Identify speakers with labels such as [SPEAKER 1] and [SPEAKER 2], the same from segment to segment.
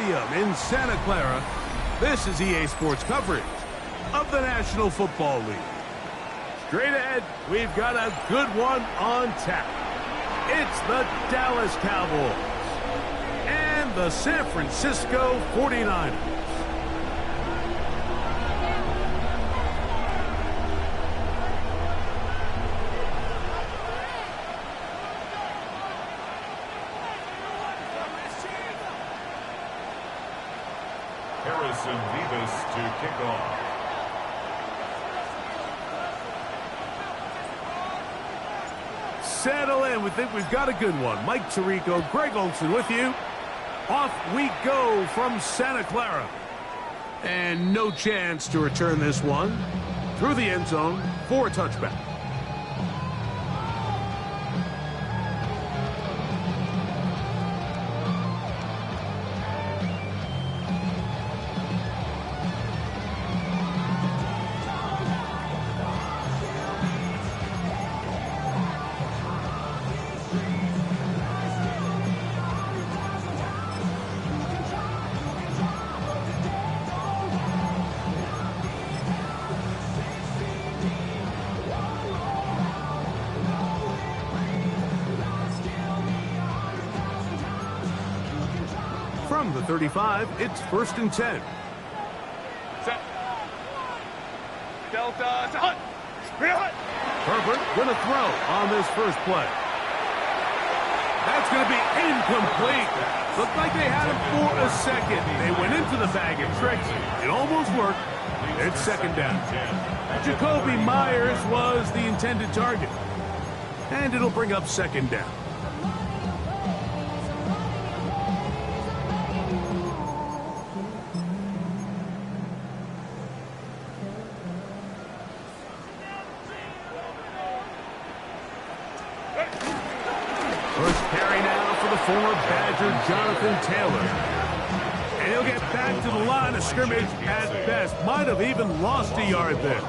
[SPEAKER 1] Stadium in Santa Clara, this is EA Sports coverage of the National Football League. Straight ahead, we've got a good one on tap. It's the Dallas Cowboys and the San Francisco 49ers.
[SPEAKER 2] To kick off.
[SPEAKER 1] Settle in. We think we've got a good one. Mike Tirico, Greg Olson with you. Off we go from Santa Clara. And no chance to return this one through the end zone for a touchback. From the 35, it's 1st and 10.
[SPEAKER 3] Set. Delta to Hunt.
[SPEAKER 1] Herbert going to throw on this first play. That's going to be incomplete. Looked like they had him for a second. They went into the bag of tricks. It almost worked. It's 2nd down. Jacoby Myers was the intended target. And it'll bring up 2nd down. Former Badger Jonathan Taylor. And he'll get back to the line of scrimmage at best. Might have even lost a yard there.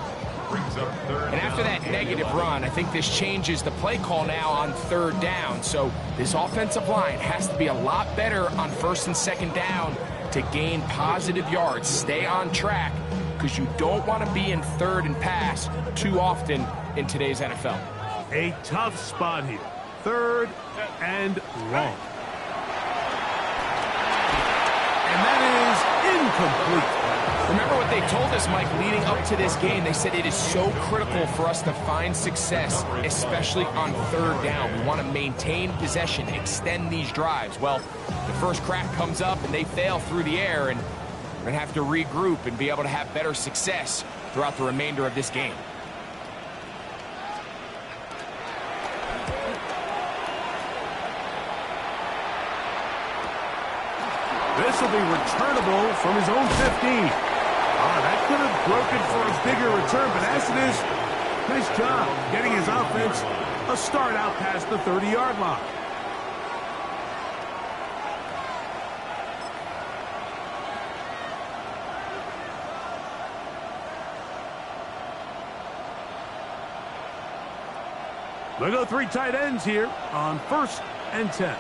[SPEAKER 4] And after that negative run, I think this changes the play call now on 3rd down. So this offensive line has to be a lot better on 1st and 2nd down to gain positive yards. Stay on track because you don't want to be in 3rd and pass too often in today's NFL.
[SPEAKER 1] A tough spot here. 3rd and long. And that is incomplete.
[SPEAKER 4] Remember what they told us, Mike, leading up to this game. They said it is so critical for us to find success, especially on 3rd down. We want to maintain possession, extend these drives. Well, the first crack comes up and they fail through the air, and we're going to have to regroup and be able to have better success throughout the remainder of this game.
[SPEAKER 1] This will be returnable from his own 15. That could have broken for a bigger return, but as it is, nice job getting his offense a start out past the 30-yard line. They go 3 tight ends here on 1st and 10.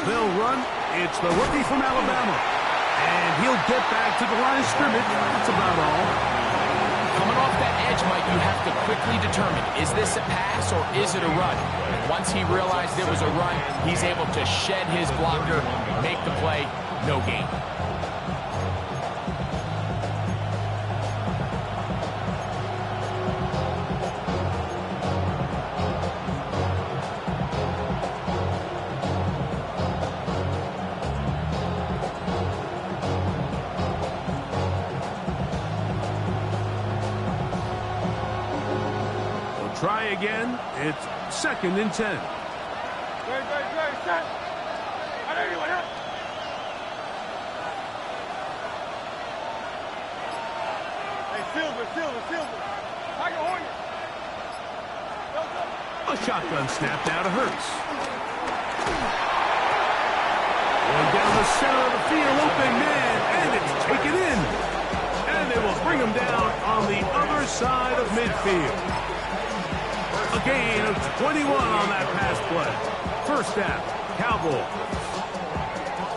[SPEAKER 1] They'll run. It's the rookie from Alabama. And he'll get back to the line of scrimmage. That's about all.
[SPEAKER 4] Coming off that edge, Mike, you have to quickly determine, is this a pass or is it a run? And once he realized it was a run, he's able to shed his blocker, make the play, no gain.
[SPEAKER 1] Try again. It's 2nd and 10.
[SPEAKER 3] Set.
[SPEAKER 1] A shotgun snap now to Hurts. Going down the center of the field, open man, and it's taken in. And they will bring him down on the other side of midfield. gain of 21 on that pass play. First down, Cowboys.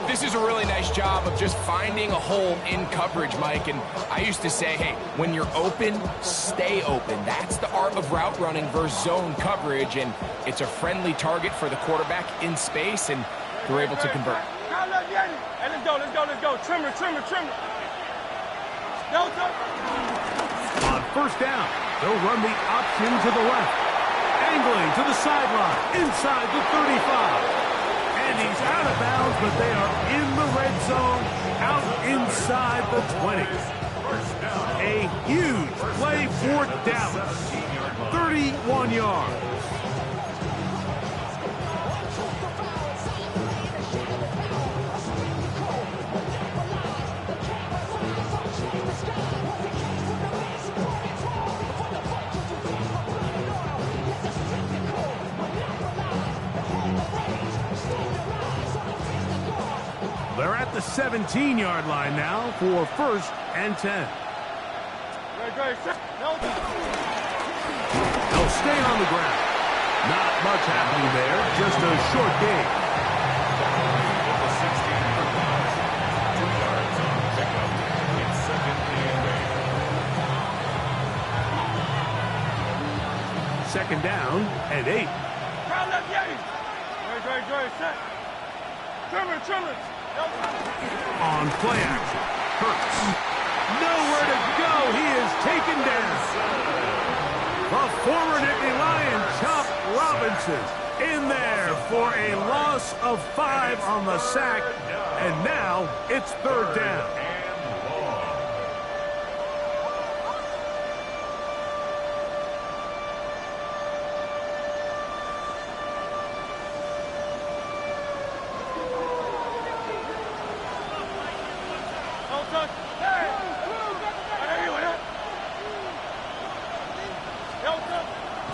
[SPEAKER 4] This is a really nice job of just finding a hole in coverage, Mike. And I used to say, hey, when you're open, stay open. That's the art of route running versus zone coverage. And it's a friendly target for the quarterback in space, and they're able to convert.
[SPEAKER 3] Hey, let's go. Trimmer.
[SPEAKER 1] On first down, they'll run the option to the left. Angling to the sideline, inside the 35. And he's out of bounds, but they are in the red zone, out inside the 20. A huge play for Dallas. 31 yards. They're at the 17-yard line now for first and 10. They'll stay on the ground. Not much happening there, just a short gain. Second down and 8.
[SPEAKER 3] Trimmer.
[SPEAKER 1] On play action, Hurts. Nowhere to go. He is taken down. The former Nittany Lion, Chop Robinson, in there for a loss of 5 on the sack. And now it's third down.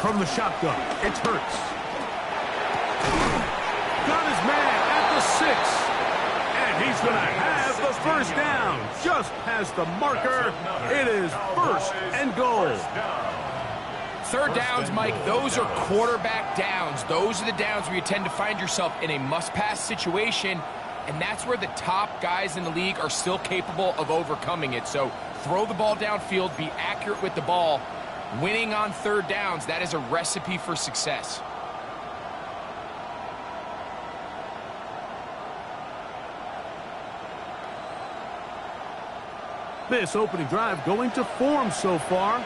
[SPEAKER 1] From the shotgun, it's Hurts. Got his man at the 6. And he's going to have the first down. Just past the marker. It is first and goal.
[SPEAKER 4] Third downs, Mike, those are quarterback downs. Those are the downs where you tend to find yourself in a must-pass situation, and that's where the top guys in the league are still capable of overcoming it. So throw the ball downfield, be accurate with the ball. Winning on third downs, that is a recipe for success.
[SPEAKER 1] This opening drive going to form so far.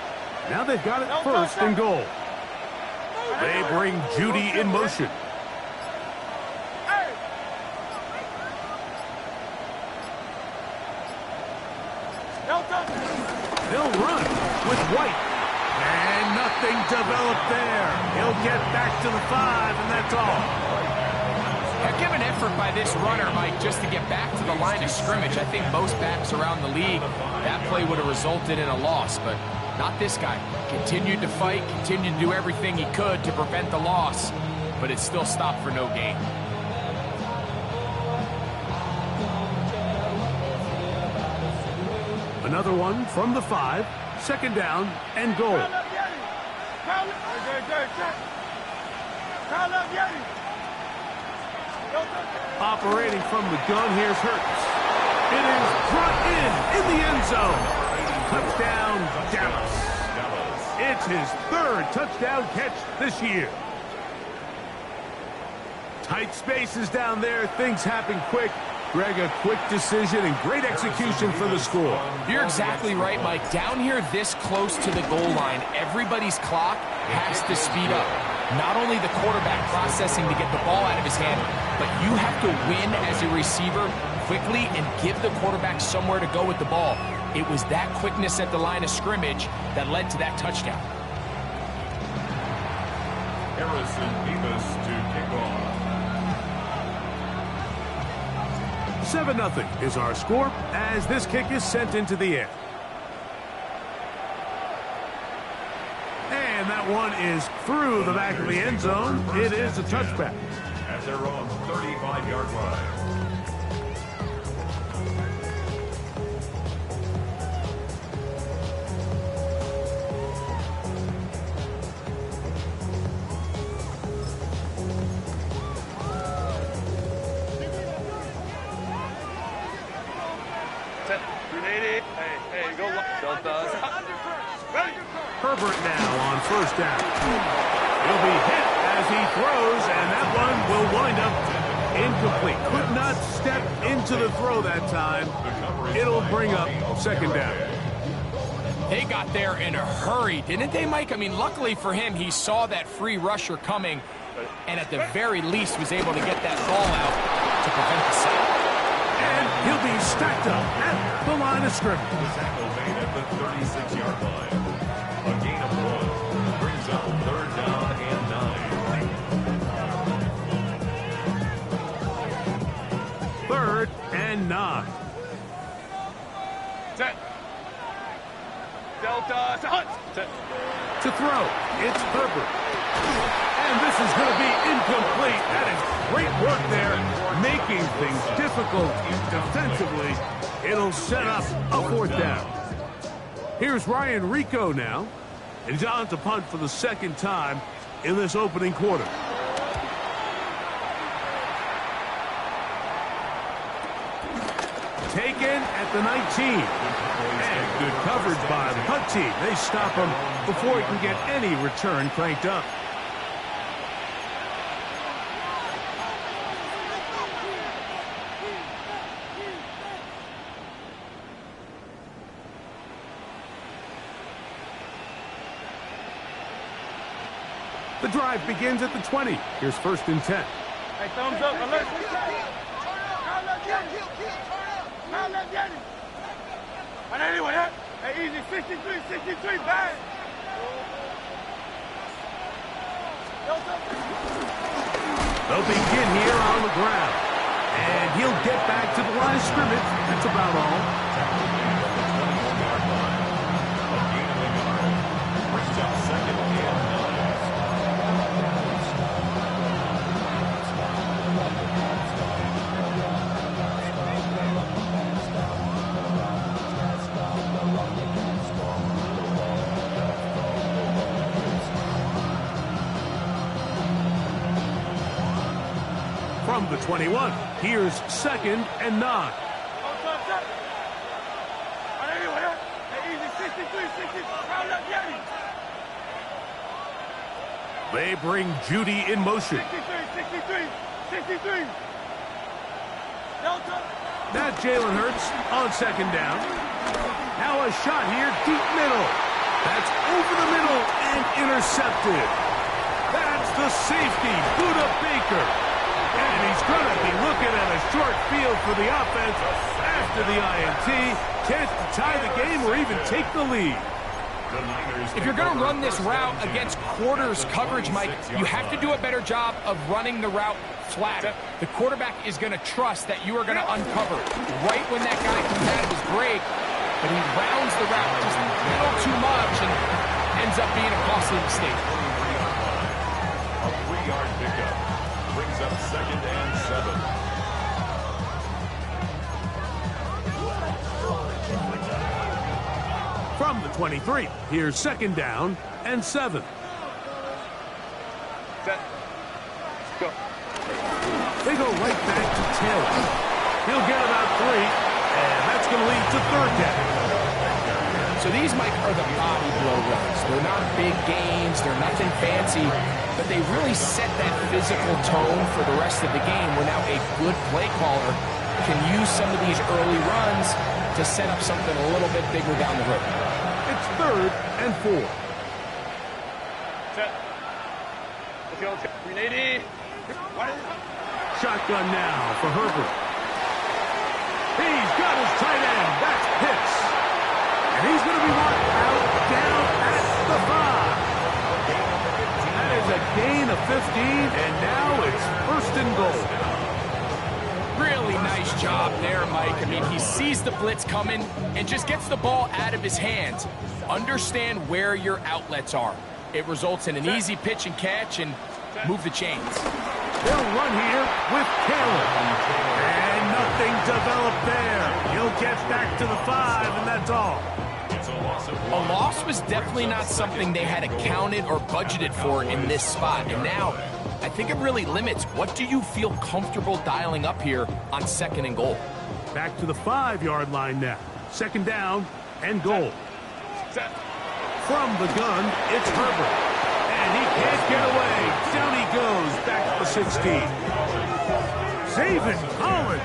[SPEAKER 1] Now they've got it first and goal. They bring Judy in motion. They'll run with White. And nothing developed there. He'll get back to the 5, and that's all.
[SPEAKER 4] Heck of an effort by this runner, Mike, just to get back to the line of scrimmage. I think most backs around the league, that play would have resulted in a loss, but not this guy. Continued to fight, continued to do everything he could to prevent the loss, but it still stopped for no gain.
[SPEAKER 1] Another one from the 5. Second down and goal. Operating from the gun, here's Hurts. It is brought in the end zone. Touchdown, Dallas. It's his third touchdown catch this year. Tight spaces down there. Things happen quick. Greg, a quick decision and great execution for the score.
[SPEAKER 4] You're exactly right, Mike. Down here this close to the goal line, everybody's clock has to speed up. Not only the quarterback processing to get the ball out of his hand, but you have to win as a receiver quickly and give the quarterback somewhere to go with the ball. It was that quickness at the line of scrimmage that led to that touchdown.
[SPEAKER 2] Harrison Beavis to kick off.
[SPEAKER 1] 7-0 is our score as this kick is sent into the air. And that one is through the back of the end zone. It is a touchback.
[SPEAKER 2] At their own 35-yard line.
[SPEAKER 1] Herbert now on first down. He'll be hit as he throws, and that one will wind up incomplete. Could not step into the throw that time. It'll bring up second down.
[SPEAKER 4] They got there in a hurry, didn't they, Mike? I mean, luckily for him, he saw that free rusher coming, and at the very least was able to get that ball out to prevent the sack.
[SPEAKER 1] And he'll be stacked up at the line of scrimmage.
[SPEAKER 2] The tackle made at the 36-yard line. A gain of 1 brings up third down and 9.
[SPEAKER 1] Third and 9.
[SPEAKER 3] Set. Delta. Hunt. Set.
[SPEAKER 1] To throw, it's Herbert. And this is going to be incomplete. That is great work there, making things difficult defensively. It'll set up a fourth down. Here's Ryan Rico now. And he's on to punt for the second time in this opening quarter. Taken at the 19. And good coverage by the punt team. They stop him before he can get any return cranked up. The drive begins at the 20. Here's first and 10.
[SPEAKER 3] Hey, thumbs up. Alert. And anyway, hey, easy. 63, bang.
[SPEAKER 1] They'll begin here on the ground. And he'll get back to the line of scrimmage. That's about all.
[SPEAKER 2] Brings up second and 9.
[SPEAKER 1] From the 21, here's second and 9. They bring Judy in motion.
[SPEAKER 3] 63. Delta.
[SPEAKER 1] Now Jalen Hurts on second down. Now a shot here, deep middle. That's over the middle and intercepted. That's the safety, Buda Baker. And he's going to be looking at a short field for the offense after the INT. Chance to tie the game or even take the lead.
[SPEAKER 4] If you're going to run this route against quarters coverage, Mike, you have to do a better job of running the route flat. The quarterback is going to trust that you are going to uncover right when that guy comes out of his break, but he rounds the route just a little too much and ends up being a costly mistake.
[SPEAKER 2] A 3-yard pickup brings up second and 7.
[SPEAKER 1] From the 23, here's second down and 7.
[SPEAKER 3] Set. Go.
[SPEAKER 1] They go right back to Taylor. He'll get about 3, and that's going to lead to third down.
[SPEAKER 4] So these, Mike, are the body blow runs. They're not big gains, they're nothing fancy, but they really set that physical tone for the rest of the game where now a good play caller can use some of these early runs to set up something a little bit bigger down the road.
[SPEAKER 1] It's third and 4.
[SPEAKER 3] Set. Let's go. 380.
[SPEAKER 1] Shotgun now for Herbert. He's got his tight end. That's Pitts. And he's going to be marked out down at the 5. That is a gain of 15, and now it's first and goal.
[SPEAKER 4] Really nice job there, Mike. I mean, he sees the blitz coming and just gets the ball out of his hands. Understand where your outlets are. It results in an easy pitch and catch and move the chains.
[SPEAKER 1] They'll run here with Caleb. And nothing developed there. He'll get back to the 5, and that's all.
[SPEAKER 4] A loss was definitely not something they had accounted or budgeted for in this spot. And now, I think it really limits what do you feel comfortable dialing up here on second and goal.
[SPEAKER 1] Back to the 5-yard line now. Second down and goal.
[SPEAKER 3] Set.
[SPEAKER 1] From the gun, it's Herbert. And he can't get away. Down he goes, back to the 16. David Collins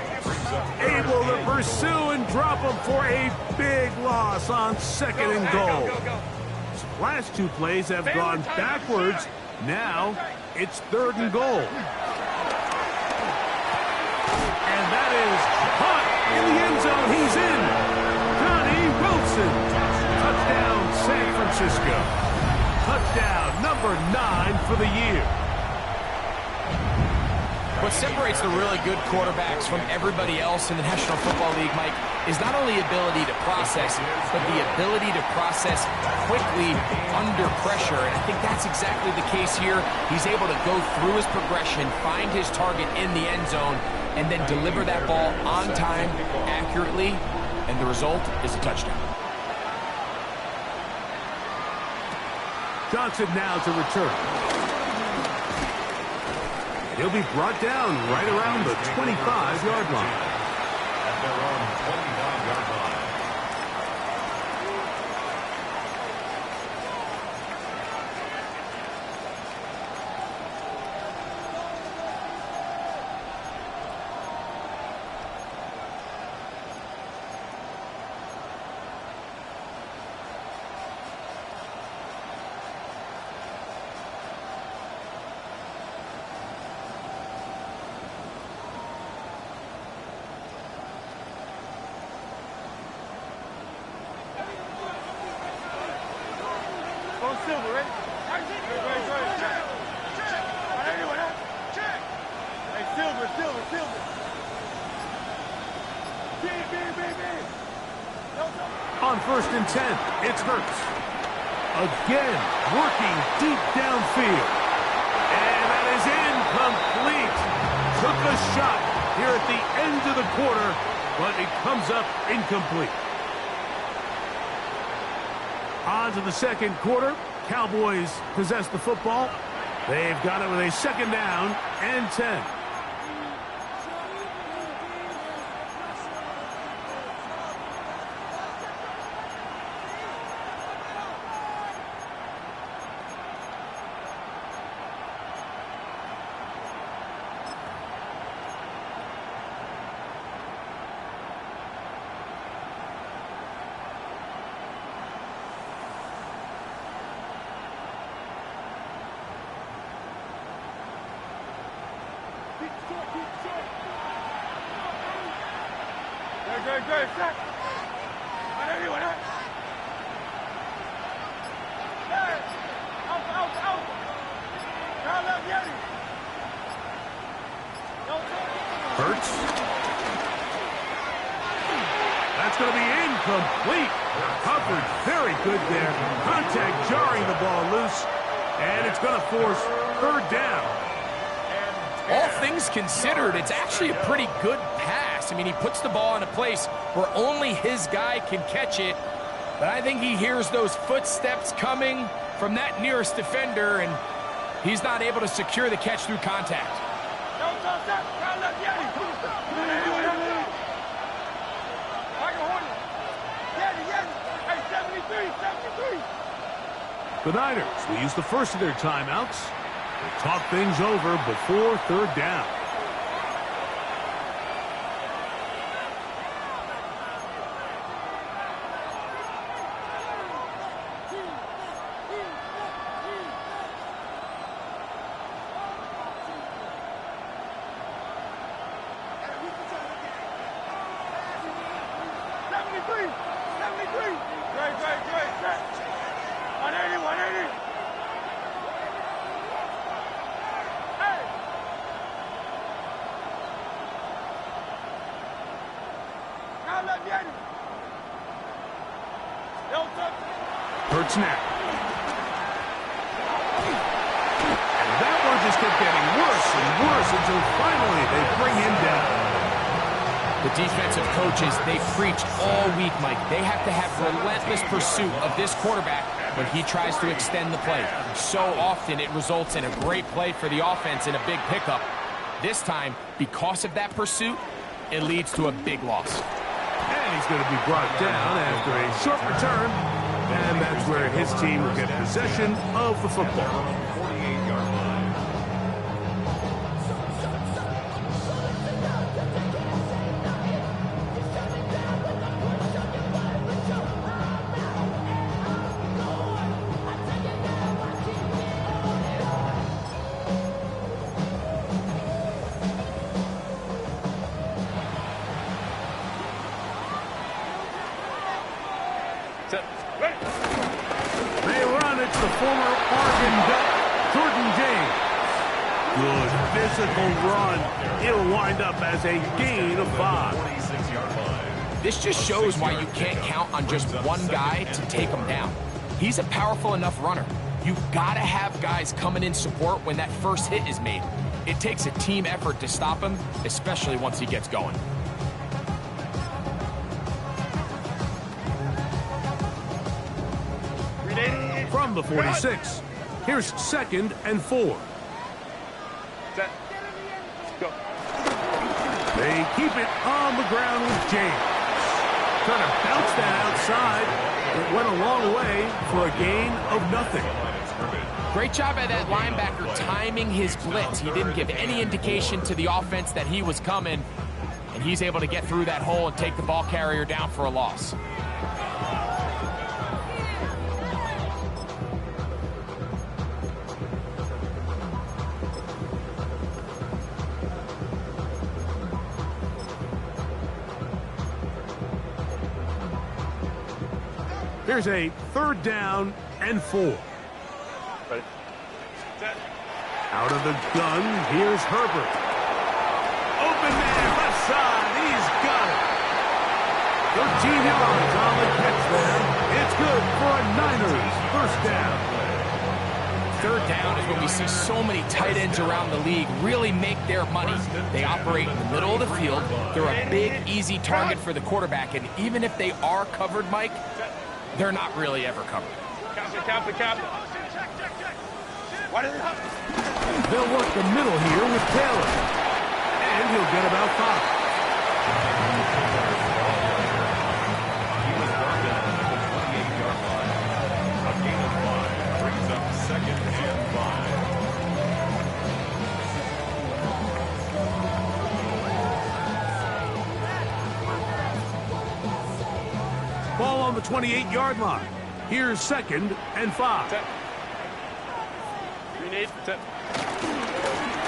[SPEAKER 1] able to pursue and drop him for a big loss on 2nd and goal. Last 2 plays have gone backwards. Now it's 3rd and goal. And that is caught in the end zone. He's in. Johnny Wilson. Touchdown, San Francisco. Touchdown number 9 for the year.
[SPEAKER 4] What separates the really good quarterbacks from everybody else in the National Football League, Mike, is not only ability to process, but the ability to process quickly under pressure. And I think that's exactly the case here. He's able to go through his progression, find his target in the end zone, and then deliver that ball on time, accurately, and the result is a touchdown.
[SPEAKER 1] Johnson now to return. He'll be brought down right around the 25-yard line.
[SPEAKER 2] At their own 29-yard line.
[SPEAKER 3] Silver, ready? Check. On anyone, huh? Check. Hey, Silver.
[SPEAKER 1] On 1st and 10, it's Hurts. Again, working deep downfield. And that is incomplete. Took a shot here at the end of the quarter, but it comes up incomplete. On to the 2nd quarter. Cowboys possess the football. They've got it with a 2nd down and 10.
[SPEAKER 3] Great, check. On anyone, huh? Hey, out. Down left, Yeti.
[SPEAKER 1] Hurts. That's going to be incomplete. Covered very good there. Contact jarring the ball loose. And it's going to force 3rd down.
[SPEAKER 4] All things considered, it's actually a pretty good pass. I mean, he puts the ball in a place where only his guy can catch it. But I think he hears those footsteps coming from that nearest defender, and he's not able to secure the catch through contact.
[SPEAKER 1] The Niners will use the first of their timeouts. They'll talk things over before 3rd down. Hurts now. That one just kept getting worse and worse until finally they bring him down.
[SPEAKER 4] The defensive coaches, they preach all week, Mike. They have to have relentless pursuit of this quarterback when he tries to extend the play. So often it results in a great play for the offense and a big pickup. This time, because of that pursuit, it leads to a big loss.
[SPEAKER 1] And he's going to be brought down after a short return. And that's where his team will get possession of the football.
[SPEAKER 2] 48-yard line.
[SPEAKER 1] They run. It's the former Oregon Duck, Jordan James. Good physical run. It'll wind up as a gain of 5.
[SPEAKER 2] 46-yard line.
[SPEAKER 4] This just shows why you can't count on just one guy to take him down. He's a powerful enough runner. You've got to have guys coming in support when that first hit is made. It takes a team effort to stop him, especially once he gets going.
[SPEAKER 1] From the 46, here's 2nd and 4.
[SPEAKER 3] Set. Go.
[SPEAKER 1] They keep it on the ground with James. Trying to bounce that outside. It went a long way for a gain of nothing.
[SPEAKER 4] Great job by that linebacker timing his blitz. He didn't give any indication to the offense that he was coming, and he's able to get through that hole and take the ball carrier down for a loss.
[SPEAKER 1] Here's a 3rd down and 4.
[SPEAKER 3] Ready. Set.
[SPEAKER 1] Out of the gun, here's Herbert. Open man, left side, he's got it. 13 yards on the catch there. It's good for a Niners 1st down.
[SPEAKER 4] 3rd down is when we see so many tight ends around the league really make their money. They operate in the middle of the field. They're a big, easy target for the quarterback, and even if they are covered, Mike, they're not really ever covered.
[SPEAKER 3] Captain. What is it?
[SPEAKER 1] They'll work the middle here with Taylor. And he'll get about 5.
[SPEAKER 2] He was brought down at the 28-yard line. A gain of 5 brings up 2nd and 5.
[SPEAKER 1] Ball on the 28-yard line. Here's 2nd and 5.
[SPEAKER 3] Set. Grenade. Set.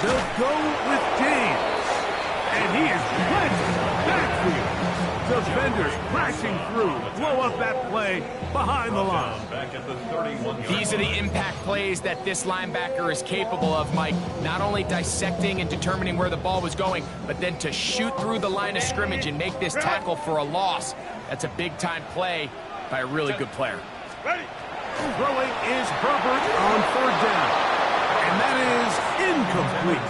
[SPEAKER 1] They'll go with James. And he is planted backfield. Defenders crashing through. Blow up that play behind the line.
[SPEAKER 2] Back at the 31-yard
[SPEAKER 4] These are the impact plays that this linebacker is capable of, Mike. Not only dissecting and determining where the ball was going, but then to shoot through the line of scrimmage and make this tackle for a loss. That's a big-time play by a really good player.
[SPEAKER 3] Ready.
[SPEAKER 1] Throwing is Herbert on 3rd down. And that is incomplete.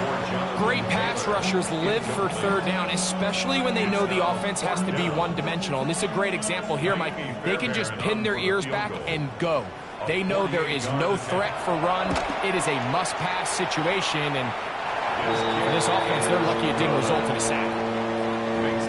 [SPEAKER 4] Great pass rushers live for 3rd down, especially when they know the offense has to be one-dimensional. And this is a great example here, Mike. They can just pin their ears back and go. They know there is no threat for run. It is a must-pass situation, and for this offense, they're lucky it didn't result in a sack.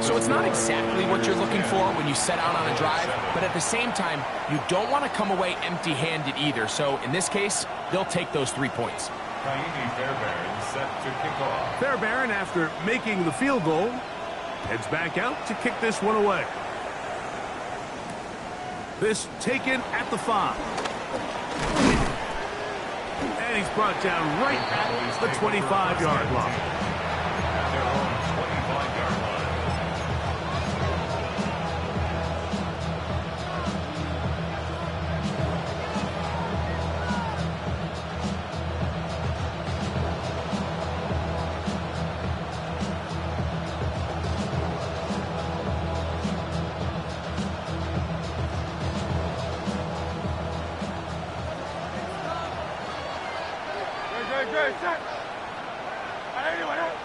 [SPEAKER 4] So it's not exactly what you're looking for when you set out on a drive, but at the same time, you don't want to come away empty-handed either. So in this case, they'll take those 3 points.
[SPEAKER 2] Fairbairn set to kick off.
[SPEAKER 1] Fairbairn, after making the field goal, heads back out to kick this one away. This taken at the 5. And he's brought down right at the 25-yard line.
[SPEAKER 2] At their own 25-yard line.
[SPEAKER 3] Good. Set. Anyone else?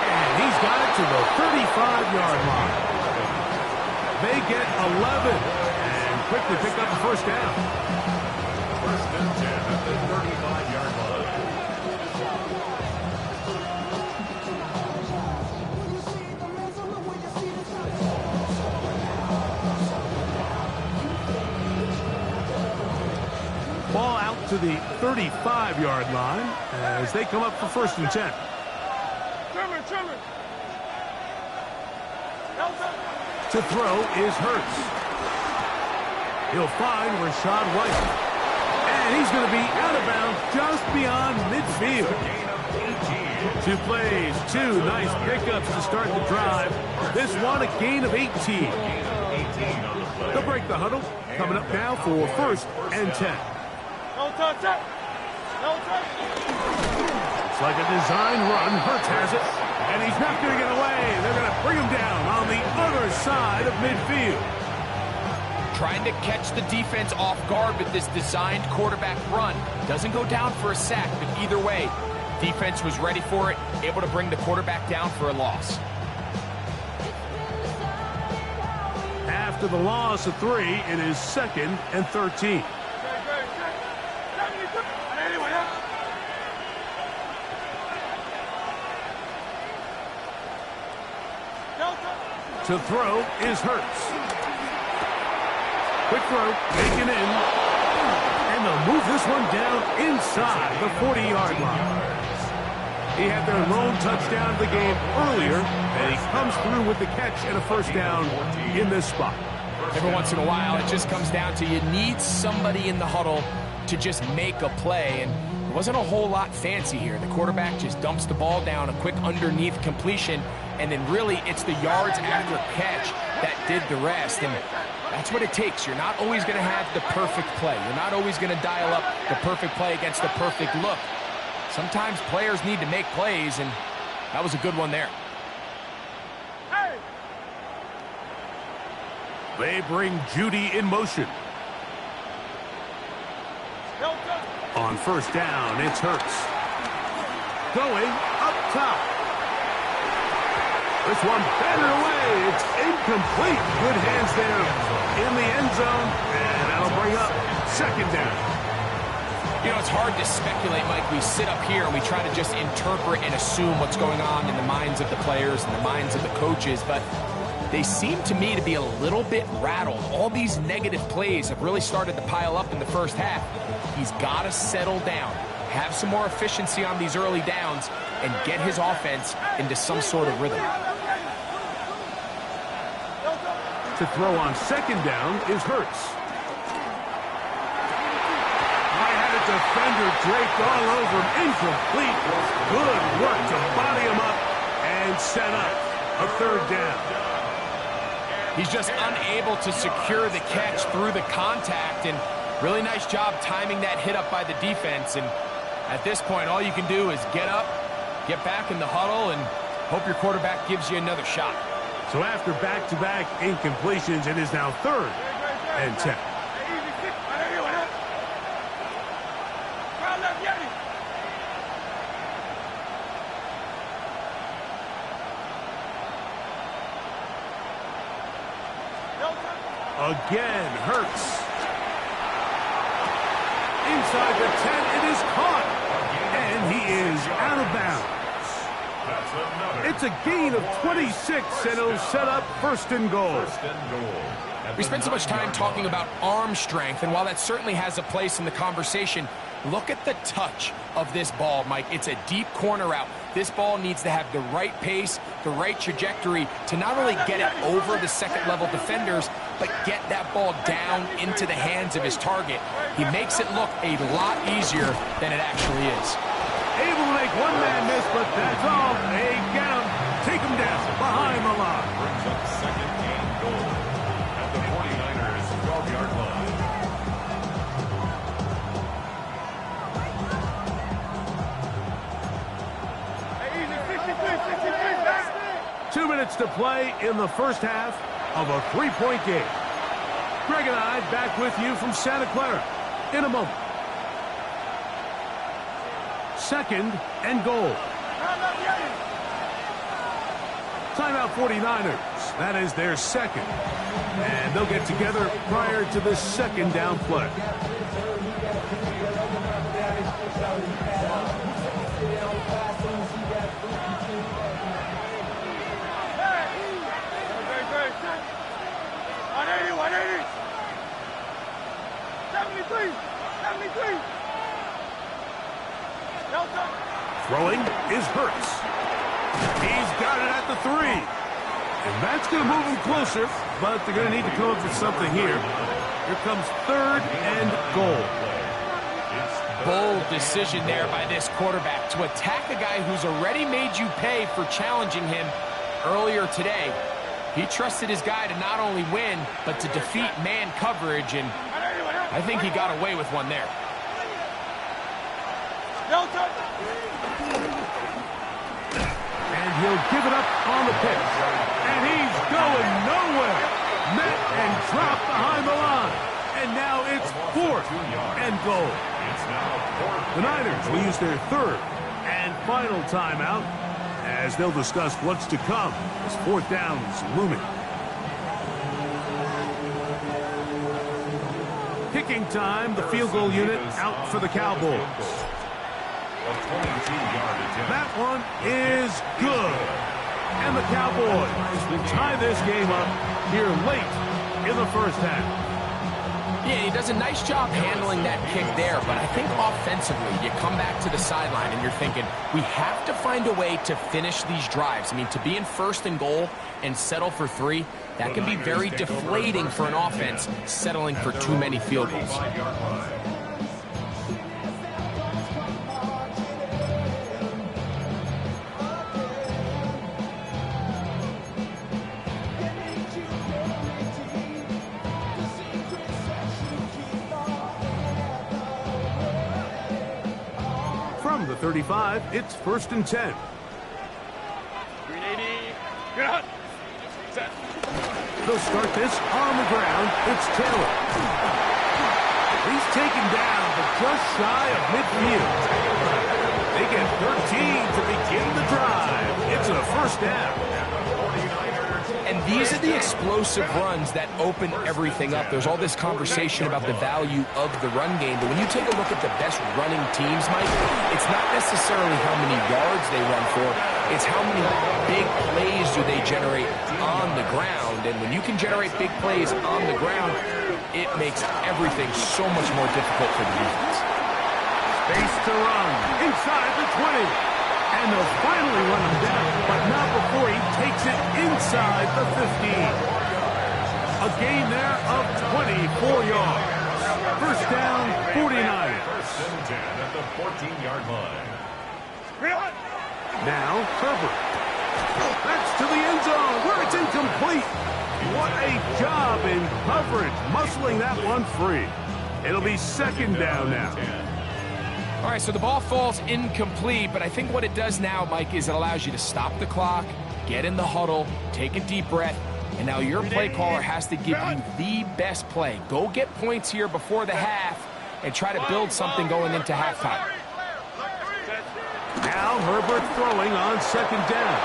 [SPEAKER 1] And he's got it to the 35-yard line. They get 11 and quickly pick up the 1st down.
[SPEAKER 2] 1st and 10 at the 35-yard line.
[SPEAKER 1] to the 35-yard line as they come up for 1st and 10.
[SPEAKER 3] Trimmer.
[SPEAKER 1] To throw is Hurts. He'll find Rashad White. And he's going to be out of bounds just beyond midfield. 2 plays, 2 nice pickups to start the drive. This one, a gain of 18. They'll break the huddle. Coming up now for 1st and 10.
[SPEAKER 3] No touch.
[SPEAKER 1] It's like a design run. Hurts has it. And he's not going to get away. They're going to bring him down on the other side of midfield.
[SPEAKER 4] Trying to catch the defense off guard with this designed quarterback run. Doesn't go down for a sack, but either way, defense was ready for it, able to bring the quarterback down for a loss.
[SPEAKER 1] After the loss of 3, it is 2nd and 13. To throw is Hurts. Quick throw, taken in. And they'll move this one down inside the 40-yard line. He had their lone touchdown of the game earlier, and he comes through with the catch and a 1st down in this spot.
[SPEAKER 4] Every once in a while, it just comes down to you need somebody in the huddle to just make a play, and it wasn't a whole lot fancy here. The quarterback just dumps the ball down, a quick underneath completion, and then really it's the yards after catch that did the rest, and that's what it takes. You're not always going to have the perfect play. You're not always going to dial up the perfect play against the perfect look. Sometimes players need to make plays, and that was a good one there.
[SPEAKER 1] They bring Judy in motion. On 1st down, it's Hurts. Going up top. This one batted away. It's incomplete. Good hands there in the end zone, and that'll bring up 2nd down.
[SPEAKER 4] You know, it's hard to speculate, Mike. We sit up here and we try to just interpret and assume what's going on in the minds of the players and the minds of the coaches, but they seem to me to be a little bit rattled. All these negative plays have really started to pile up in the 1st half. He's got to settle down, have some more efficiency on these early downs, and get his offense into some sort of rhythm.
[SPEAKER 1] To throw on 2nd down is Hurts. I had a defender draped all over him. Incomplete. Good work to body him up and set up a 3rd down.
[SPEAKER 4] He's just unable to secure the catch through the contact, and really nice job timing that hit up by the defense. And at this point, all you can do is get up, get back in the huddle, and hope your quarterback gives you another shot.
[SPEAKER 1] So after back-to-back incompletions, it is now 3rd and 10. Again, Hurts. Inside the 10, it is caught. And he is out of bounds. It's a gain of 26, and it'll set up 1st and goal.
[SPEAKER 4] We spent so much time talking about arm strength, and while that certainly has a place in the conversation, look at the touch of this ball, Mike. It's a deep corner route. This ball needs to have the right pace, the right trajectory to not only get it over the 2nd-level defenders, but get that ball down into the hands of his target. He makes it look a lot easier than it actually is.
[SPEAKER 1] Able to make one man miss, but that's all. They get him, take him down behind the line.
[SPEAKER 2] Brings up 2nd and goal at the 49ers 12-yard line.
[SPEAKER 1] 2 minutes to play in the 1st half of a 3-point game. Greg and I back with you from Santa Clara in a moment. 2nd and goal. Timeout 49ers. That is their 2nd. And they'll get together prior to the 2nd down play. Throwing is Hurts. He's got it at the 3. And that's going to move him closer, but they're going to need to come up with something here. Here comes 3rd and goal.
[SPEAKER 4] Bold decision there by this quarterback to attack a guy who's already made you pay for challenging him earlier today. He trusted his guy to not only win, but to defeat man coverage, and I think he got away with one there.
[SPEAKER 1] And he'll give it up on the pitch. And he's going nowhere. Met and dropped behind the line. And now it's 4th and goal. The Niners will use their 3rd and final timeout as they'll discuss what's to come as 4th down is looming. Kicking time, the field goal unit out for the Cowboys. That one is good. And the Cowboys will tie this game up here late in the first half.
[SPEAKER 4] Yeah, he does a nice job handling that kick there, but I think offensively, you come back to the sideline and you're thinking, we have to find a way to finish these drives. I mean, to be in 1st and goal and settle for 3, that can be very deflating for an offense settling for too many field goals.
[SPEAKER 1] From the 35, it's 1st and 10.
[SPEAKER 3] Green 80. Good hunt. Set.
[SPEAKER 1] They'll start this on the ground. It's Taylor. He's taken down, but just shy of midfield. They get 13 to begin the drive. It's a 1st down.
[SPEAKER 4] And these are the explosive runs that open everything up. There's all this conversation about the value of the run game, but when you take a look at the best running teams, Mike, it's not necessarily how many yards they run for, it's how many big plays do they generate on the ground. And when you can generate big plays on the ground, it makes everything so much more difficult for the defense.
[SPEAKER 1] Space to run inside the 20. And they'll finally run him down, but not before he takes it inside the 15. A gain there of 24 yards. 1st down, 49ers.
[SPEAKER 2] 1st and 10 at the 14-yard line.
[SPEAKER 1] Now, Herbert. That's to the end zone where it's incomplete. What a job in coverage, muscling that one free. It'll be 2nd down now.
[SPEAKER 4] All right, so the ball falls incomplete, but I think what it does now, Mike, is it allows you to stop the clock, get in the huddle, take a deep breath, and now your play caller has to give you the best play. Go get points here before the half and try to build something going into halftime.
[SPEAKER 1] Now Herbert throwing on 2nd down.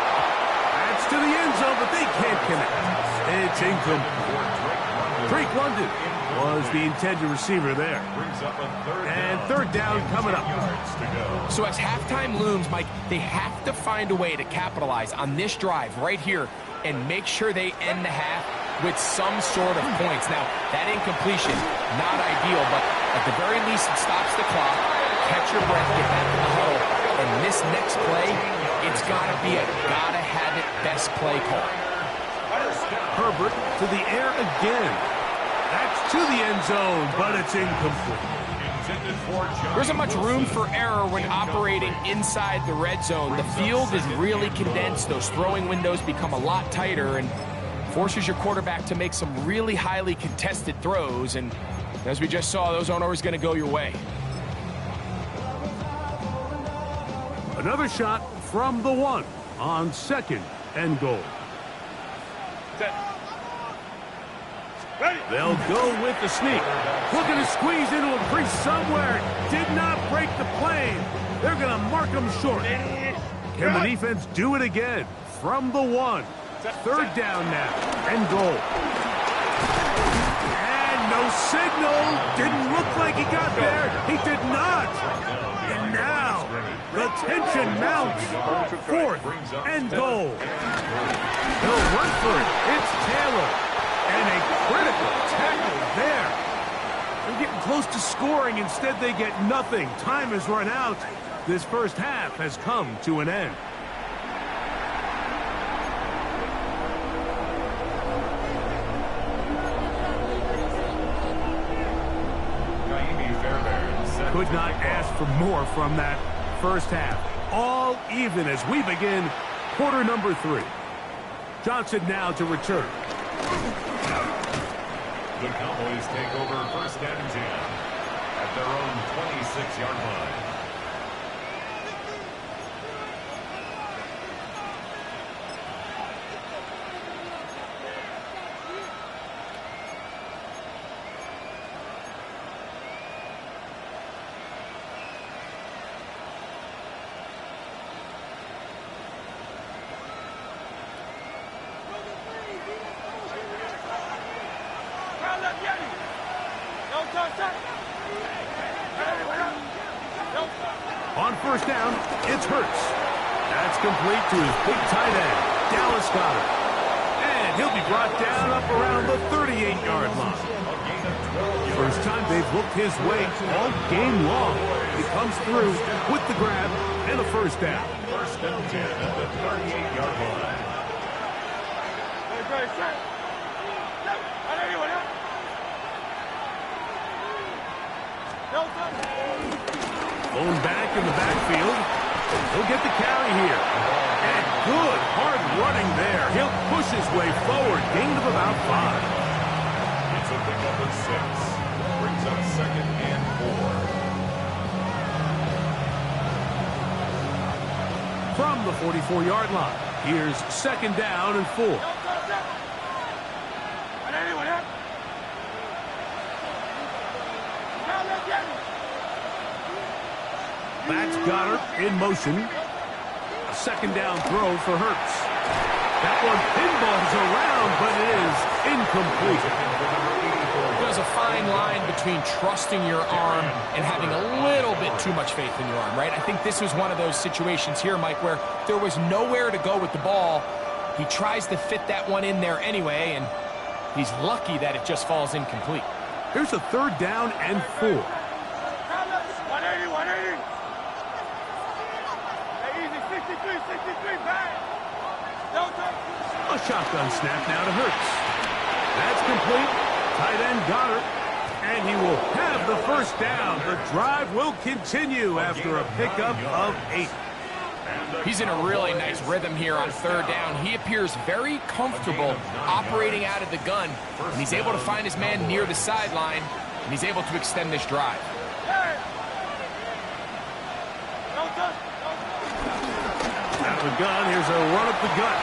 [SPEAKER 1] That's to the end zone, but they can't connect. It's incomplete. Drake London was the intended receiver there. And 3rd down coming up.
[SPEAKER 4] So as halftime looms, Mike, they have to find a way to capitalize on this drive right here and make sure they end the half with some sort of points. Now, that incompletion, not ideal, but at the very least, it stops the clock. Catch your breath, get back in the huddle, and this next play, it's got to be a gotta-have-it best play call.
[SPEAKER 1] Herbert to the air again. That's to the end zone, but it's incomplete.
[SPEAKER 4] There isn't much room for error when operating inside the red zone. The field is really condensed. Those throwing windows become a lot tighter and forces your quarterback to make some really highly contested throws. And as we just saw, those aren't always going to go your way.
[SPEAKER 1] Another shot from the 1 on 2nd and goal. They'll go with the sneak. Looking to squeeze into a crease somewhere. Did not break the plane. They're going to mark them short. Can the defense do it again? From the 1. 3rd down now. And goal. And no signal. Didn't look like he got there. He did not. And now the tension mounts. 4th and goal. They'll run for it. It's Taylor. And a critical tackle there. They're getting close to scoring. Instead, they get nothing. Time has run out. This first half has come to an end. Could not ask for more from that first half. All even as we begin quarter number 3. Johnson now to return.
[SPEAKER 2] The Cowboys take over first and 10 at their own 26-yard line.
[SPEAKER 1] On first down, it's Hurts. That's complete to his big tight end, Dallas Goedert. And he'll be brought down up around the 38-yard line. First time they've looked his way all game long. He comes through with the grab and a first down.
[SPEAKER 2] First and 10 at the 38-yard line.
[SPEAKER 1] Bone back in the backfield. He'll get the carry here. And good hard running there. He'll push his way forward. Gain of about 5.
[SPEAKER 2] It's a pickup of 6. Brings up second and 4.
[SPEAKER 1] From the 44-yard line, here's second down and 4. That's Goedert in motion. A second down throw for Hurts. That one pinballs around, but it is incomplete.
[SPEAKER 4] There's a fine line between trusting your arm and having a little bit too much faith in your arm, right? I think this was one of those situations here, Mike, where there was nowhere to go with the ball. He tries to fit that one in there anyway, and he's lucky that it just falls incomplete.
[SPEAKER 1] Here's a third down and 4.
[SPEAKER 3] 63, back.
[SPEAKER 1] A shotgun snap now to Hurts. That's complete. Tight end Goedert. And he will have the first down. The drive will continue after a pickup of 8.
[SPEAKER 4] He's in a really nice rhythm here on third down. He appears very comfortable operating out of the gun, and he's able to find his man near the sideline, and he's able to extend this drive.
[SPEAKER 1] Out of the gun, here's a run up the gut.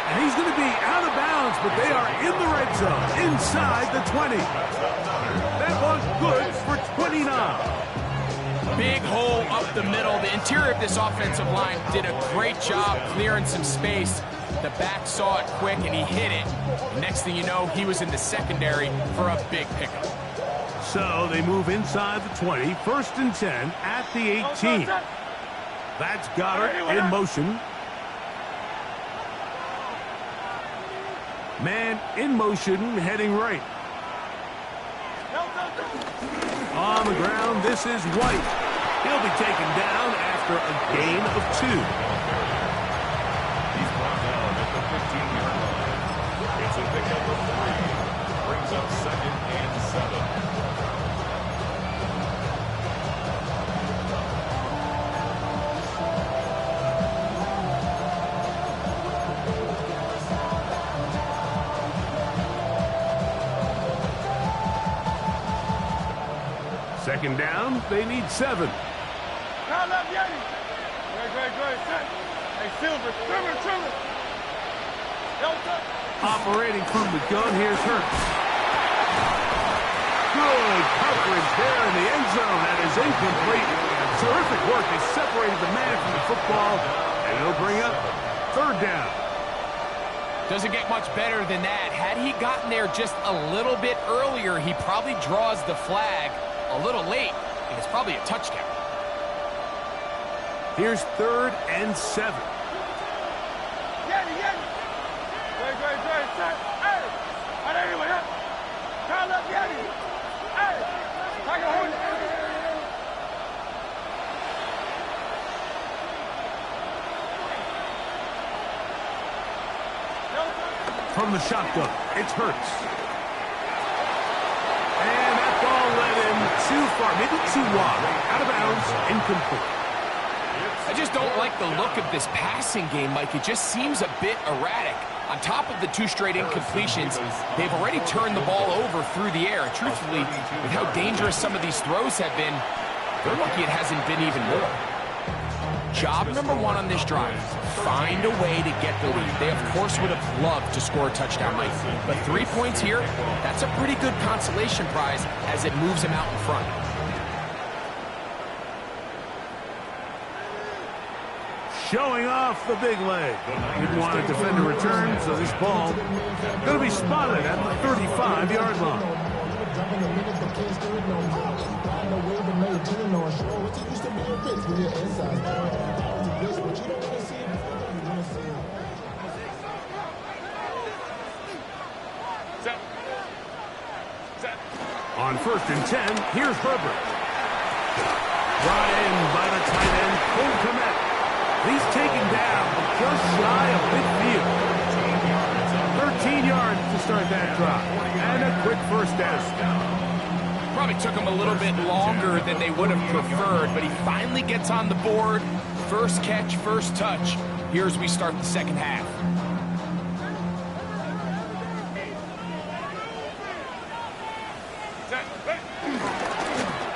[SPEAKER 1] And he's going to be out of bounds, but they are in the red zone, inside the 20. That one's good for 29.
[SPEAKER 4] Big hole up the middle. The interior of this offensive line did a great job clearing some space. The back saw it quick, and he hit it. Next thing you know, he was in the secondary for a big pickup.
[SPEAKER 1] So they move inside the 20, first and 10 at the 18. That's Goedert in motion. Man in motion, heading right. On the ground, this is White. He'll be taken down after a gain of 2.
[SPEAKER 2] He's brought down at the 15-yard line. It's a pickup of 3. Brings up second and 7.
[SPEAKER 1] Second down, they need 7. Operating from the gun, here's Hurts. Good coverage there in the end zone. That is incomplete. Terrific work. They separated the man from the football, and it'll bring up third down.
[SPEAKER 4] Doesn't get much better than that. Had he gotten there just a little bit earlier, he probably draws the flag a little late, and it's probably a touchdown.
[SPEAKER 1] Here's third and 7. from the shotgun. It's Hurts. And that ball led him too far, maybe too wide. Out of bounds, incomplete.
[SPEAKER 4] I just don't like the look of this passing game, Mike. It just seems a bit erratic. On top of the 2 straight incompletions, they've already turned the ball over through the air. Truthfully, with how dangerous some of these throws have been, they're lucky it hasn't been even more. Job number 1 on this drive, find a way to get the lead. They, of course, would have loved to score a touchdown, Mike. But 3 points here, that's a pretty good consolation prize as it moves them out in front.
[SPEAKER 1] Showing off the big leg. Didn't want to defend a return, so this ball going to be spotted at the 35-yard line. On 1st and 10, here's Herbert. Brought in by the tight end, Cole Kmet. He's taken down just shy of midfield. 13 yards to start that drive. And a quick first down.
[SPEAKER 4] Probably took him a little bit longer than they would have preferred, but he finally gets on the board. First catch, first touch. Here as we start the second half.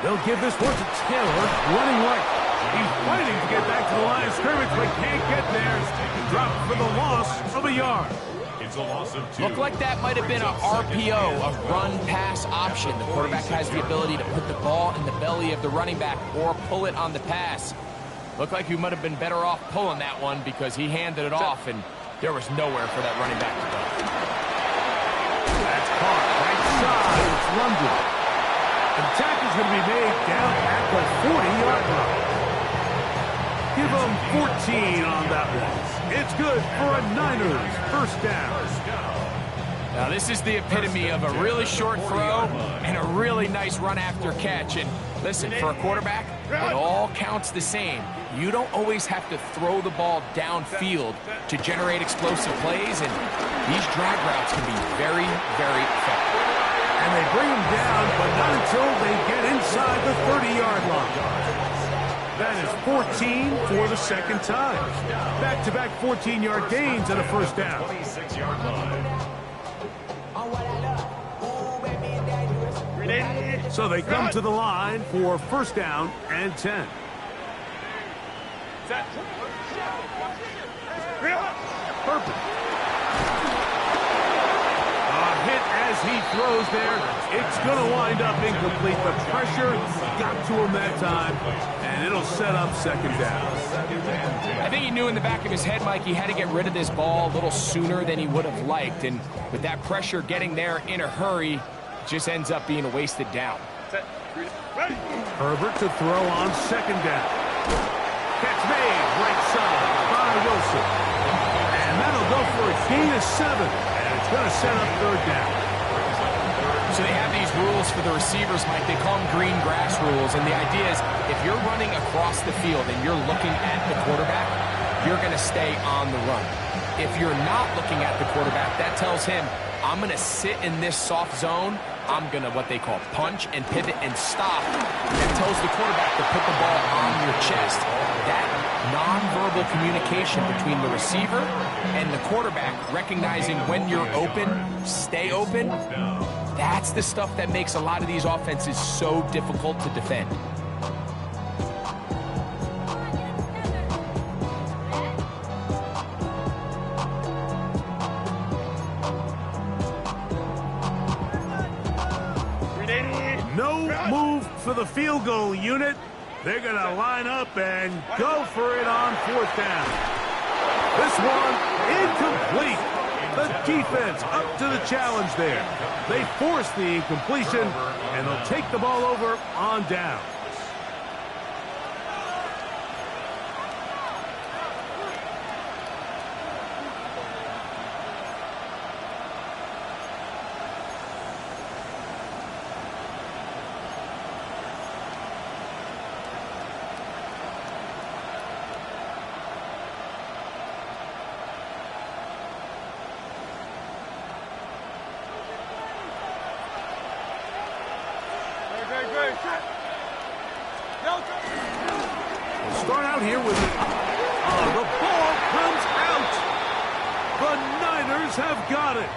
[SPEAKER 1] They'll give this one to Taylor, running right. He's fighting to get back to the line of scrimmage, but can't get there. Dropped for the loss of a yard.
[SPEAKER 2] It's a loss of 2.
[SPEAKER 4] Looked like that might have been an RPO, a run-pass option. The quarterback has the ability to put the ball in the belly of the running back or pull it on the pass. Looked like he might have been better off pulling that one because he handed it off, and there was nowhere for that running back to go.
[SPEAKER 1] That's caught right side. It's London. The tackle's going to be made down at the 40-yard line. Give them 14 on that one. It's good for a Niners first down.
[SPEAKER 4] Now this is the epitome of a really short throw and a really nice run after catch. And listen, for a quarterback, it all counts the same. You don't always have to throw the ball downfield to generate explosive plays, and these drag routes can be very, very effective.
[SPEAKER 1] And they bring him down, but not until they get inside the 30-yard line. That is 14 for the second time. Back-to-back 14-yard gains and a first down.
[SPEAKER 2] 26-yard line.
[SPEAKER 1] So they come to the line for first down and 10. Perfect. Hit as he throws there. It's going to wind up incomplete. The pressure got to him that time, and it'll set up second down.
[SPEAKER 4] I think he knew in the back of his head, Mike, he had to get rid of this ball a little sooner than he would have liked. And with that pressure getting there in a hurry, it just ends up being a wasted down.
[SPEAKER 1] Herbert to throw on second down. Catch made right side by Wilson. And that'll go for a gain of 7. It's going to set up third down.
[SPEAKER 4] So they have these rules for the receivers, Mike. They call them green grass rules. And the idea is if you're running across the field and you're looking at the quarterback, you're going to stay on the run. If you're not looking at the quarterback, that tells him, I'm going to sit in this soft zone. I'm going to, what they call, punch and pivot and stop. That tells the quarterback to put the ball on your chest. That nonverbal communication between the receiver and the quarterback, recognizing when you're open, stay open, that's the stuff that makes a lot of these offenses so difficult to defend.
[SPEAKER 1] No move for the field goal unit. They're going to line up and go for it on fourth down. This one incomplete. The defense up to the challenge there. They force the incompletion, and they'll take the ball over on down. We'll start out here with the ball comes out. The Niners have got it.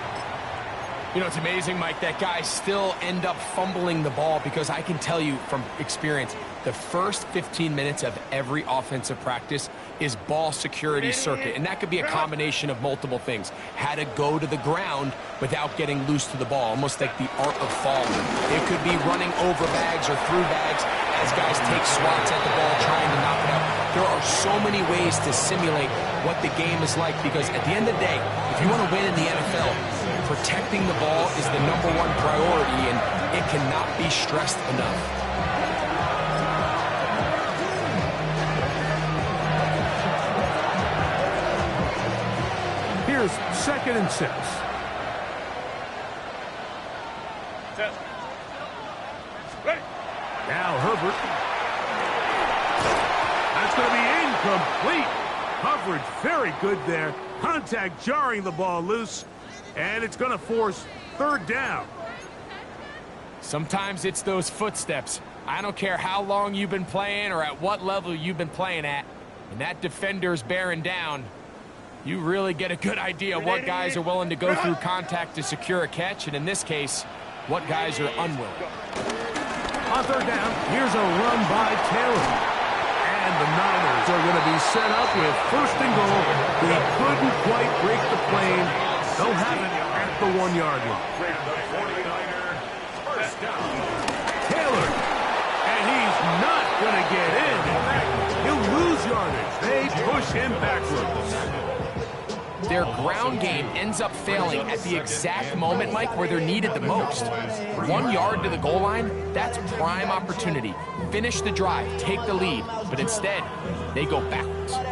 [SPEAKER 4] You know, it's amazing, Mike, that guys still end up fumbling the ball because I can tell you from experience, the first 15 minutes of every offensive practice is ball security circuit, and that could be a combination of multiple things. How to go to the ground without getting loose to the ball, almost like the art of falling. It could be running over bags or through bags as guys take swats at the ball trying to knock it out. There are so many ways to simulate what the game is like because at the end of the day, if you want to win in the NFL, protecting the ball is the #1 priority, and it cannot be stressed enough.
[SPEAKER 1] Here's 2nd and 6. Now Herbert. That's going to be incomplete. Coverage very good there. Contact jarring the ball loose. And it's going to force 3rd down.
[SPEAKER 4] Sometimes it's those footsteps. I don't care how long you've been playing or at what level you've been playing at. When that defender's bearing down, you really get a good idea of what guys are willing to go through contact to secure a catch, and in this case, what guys are unwilling.
[SPEAKER 1] On 3rd down, here's a run by Taylor. And the Niners are going to be set up with 1st and goal. They couldn't quite break the plane. They'll have it at the 1-yard line. Taylor, and he's not going to get in. In fact, he'll lose yardage. They push him backwards.
[SPEAKER 4] Their ground game ends up failing at the exact moment, Mike, where they're needed the most. 1 yard to the goal line, that's prime opportunity. Finish the drive, take the lead, but instead, they go backwards.
[SPEAKER 5] I'm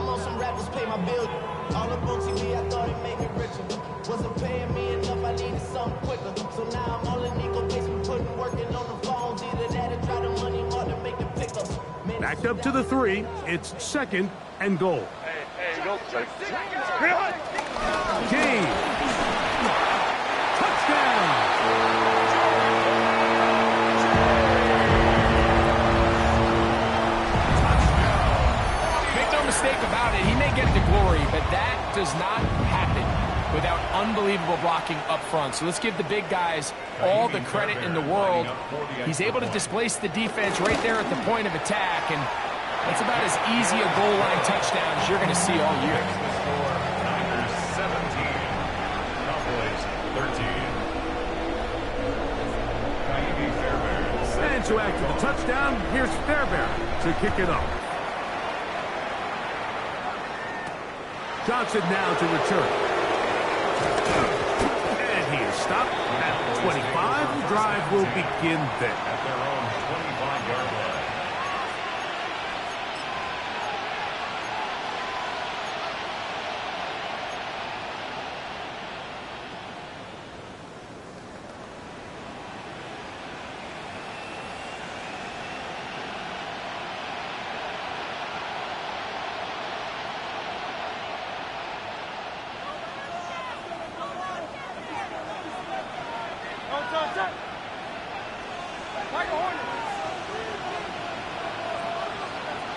[SPEAKER 5] on some rappers pay my bill. All up on TV, I thought it made me richer. Wasn't paying me enough, I needed something quicker. So now I'm all in Nico basement, putting working on the phones. Either that or try the money hard to make the pickups.
[SPEAKER 1] Backed up to the 3. It's 2nd and goal. Game. Touchdown.
[SPEAKER 4] Make no mistake about it, he may get the glory, but that does not happen without unbelievable blocking up front. So let's give the big guys all the credit in the world. He's able to displace the defense right there at the point of attack, and that's about as easy a goal line touchdown as you're going to see all year.
[SPEAKER 2] Niners 17, Cowboys 13.
[SPEAKER 1] And so after the touchdown, here's Fairbairn to kick it off. Johnson now to return. And he is stopped at the 25. The drive will begin there.
[SPEAKER 2] At their own 25-yard line.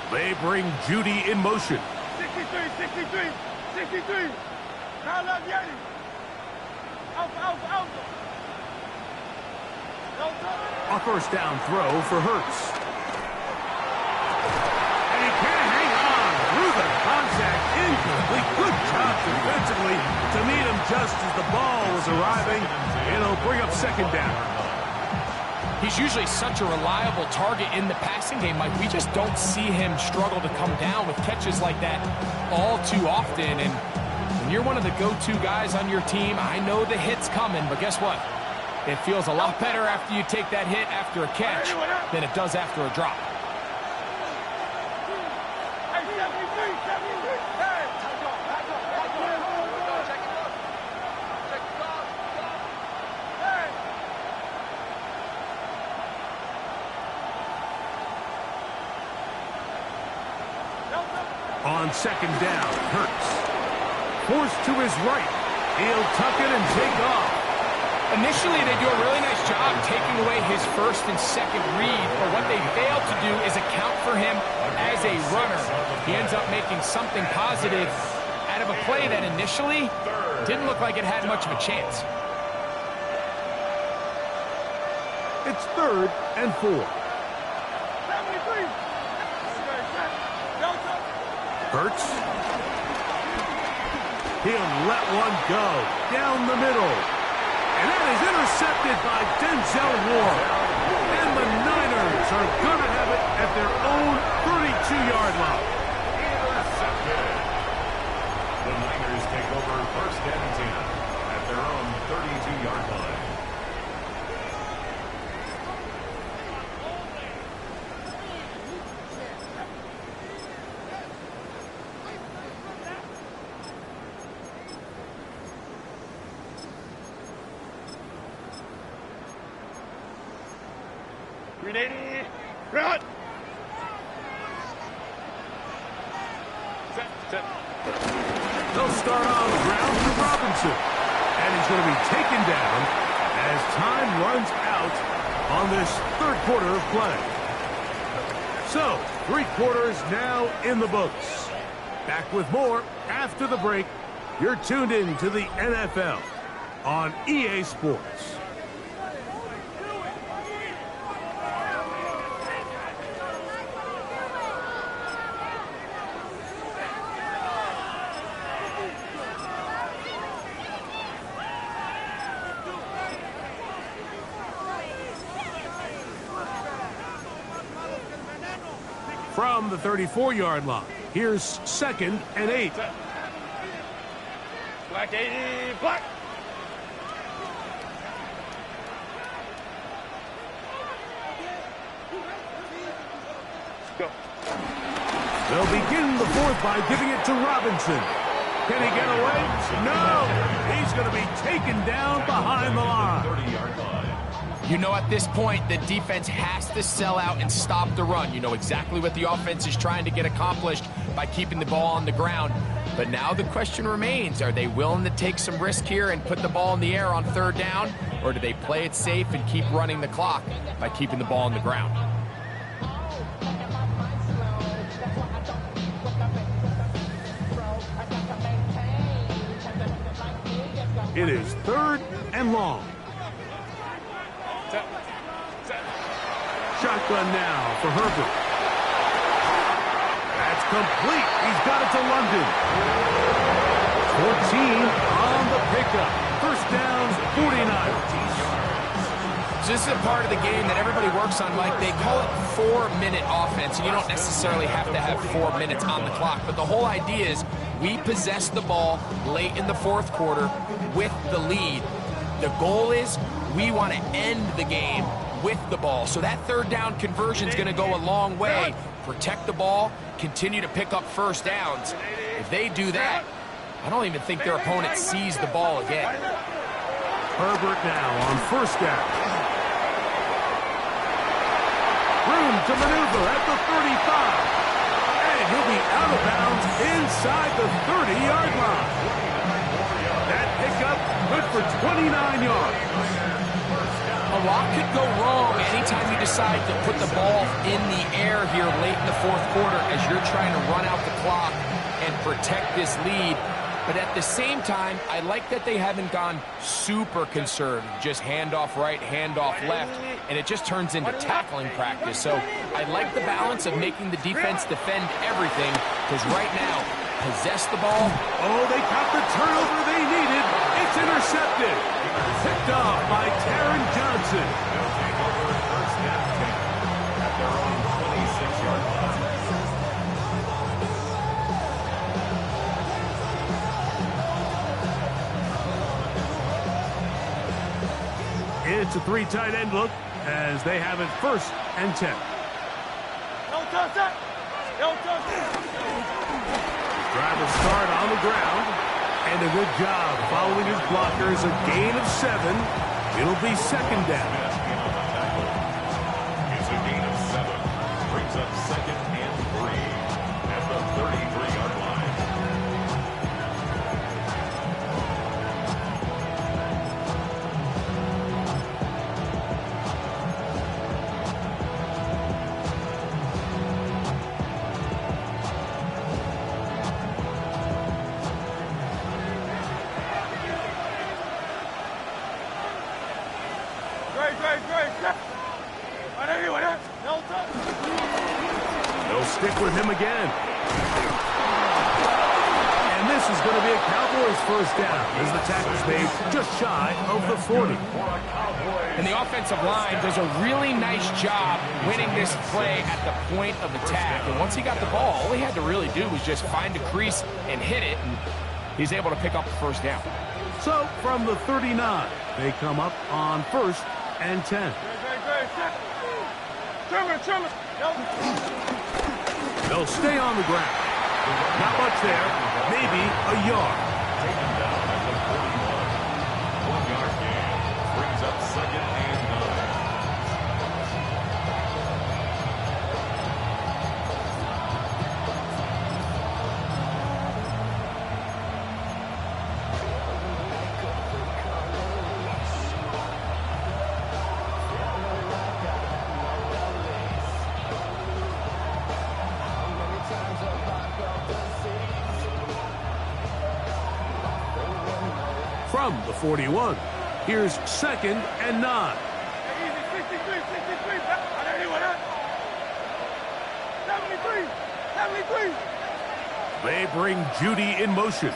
[SPEAKER 1] They bring Judy in motion.
[SPEAKER 3] 63.
[SPEAKER 1] A 1st down throw for Hurts. And he can't hang on through the contact. Incomplete. Good job defensively to meet him just as the ball was arriving. It'll bring up 2nd down.
[SPEAKER 4] He's usually such a reliable target in the passing game, Mike. We just don't see him struggle to come down with catches like that all too often. And when you're one of the go-to guys on your team, I know the hit's coming, but guess what? It feels a lot better after you take that hit after a catch than it does after a drop.
[SPEAKER 1] On 2nd down, Hurts. Forced to his right. He'll tuck it and take off.
[SPEAKER 4] Initially, they do a really nice job taking away his first and second read, but what they fail to do is account for him as a runner. He ends up making something positive out of a play that initially didn't look like it had much of a chance.
[SPEAKER 1] It's 3rd and 4. Hurts. He'll let one go down the middle. And that is intercepted by Denzel Ward. And the Niners are going to have it at their own 32-yard line.
[SPEAKER 2] Intercepted. The Niners take over 1st and 10 at their own 32-yard line.
[SPEAKER 3] Run!
[SPEAKER 1] They'll start on the ground with Robinson. And he's going to be taken down as time runs out on this 3rd quarter of play. So, 3 quarters now in the books. Back with more after the break. You're tuned in to the NFL on EA Sports. From the 34-yard line, here's 2nd and 8.
[SPEAKER 3] Black 80, black! Go.
[SPEAKER 1] They'll begin the 4th by giving it to Robinson. Can he get away? No! He's going to be taken down behind the line.
[SPEAKER 2] 30-yard line.
[SPEAKER 4] You know, at this point, the defense has to sell out and stop the run. You know exactly what the offense is trying to get accomplished by keeping the ball on the ground. But now the question remains, are they willing to take some risk here and put the ball in the air on 3rd down? Or do they play it safe and keep running the clock by keeping the ball on the ground?
[SPEAKER 1] It is 3rd and long. Shotgun now for Herbert. That's complete. He's got it to London. 14 on the pickup. 1st down, 49.
[SPEAKER 4] So this is a part of the game that everybody works on, Mike. They call it 4-minute offense, and you don't necessarily have to have 4 minutes on the clock. But the whole idea is we possess the ball late in the 4th quarter with the lead. The goal is we want to end the game with the ball. So that 3rd down conversion is going to go a long way. Protect the ball, continue to pick up 1st downs. If they do that, I don't even think their opponent sees the ball again.
[SPEAKER 1] Herbert now on 1st down. Room to maneuver at the 35. And he'll be out of bounds inside the 30-yard line. That pickup good for 29 yards.
[SPEAKER 4] A lot could go wrong anytime you decide to put the ball in the air here late in the 4th quarter as you're trying to run out the clock and protect this lead. But at the same time, I like that they haven't gone super conservative, just handoff right, handoff left, and it just turns into tackling practice. So I like the balance of making the defense defend everything, because right now, possess the ball.
[SPEAKER 1] Oh, they got the turnover they needed. It's intercepted. Picked off by Taron Johnson.
[SPEAKER 2] First down 10 at their own 26-yard line.
[SPEAKER 1] It's a 3 tight end look as they have it 1st and 10.
[SPEAKER 3] No touch it! No touch it!
[SPEAKER 1] Driver start on the ground. And a good job following his blockers. A gain of 7. It'll be 2nd down.
[SPEAKER 2] It's a gain of 7. Brings up 2nd and 3 at the 33-yard line.
[SPEAKER 1] him again. And this is going to be a Cowboys first down as the tackle's made just shy of the 40.
[SPEAKER 4] And the offensive line does a really nice job winning this play at the point of attack. And once he got the ball, all he had to really do was just find a crease and hit it, and he's able to pick up the first down.
[SPEAKER 1] So from the 39, they come up on 1st and 10. They'll stay on the ground. Not much there, maybe a yard.
[SPEAKER 2] Taken down at the 41. 1-yard gain. Brings up 2nd and 9.
[SPEAKER 1] From the 41, here's 2nd and 9. They bring Judy in motion.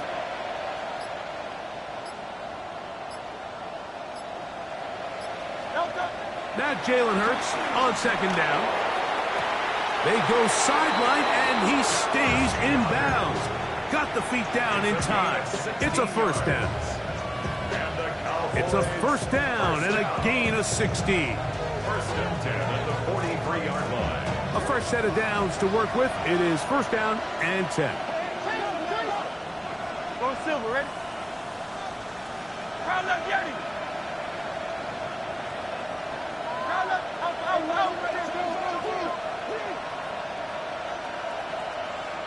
[SPEAKER 1] Now Jalen Hurts on 2nd down. They go sideline, and he stays in bounds. Got the feet down in time. It's a first down. It's a first down and a gain of 16.
[SPEAKER 2] 1st and 10 at the 43-yard line.
[SPEAKER 1] A fresh set of downs to work with. It is first down and 10.
[SPEAKER 3] Go Silver, ready? Crowd left, Yeti. Crowd left, out.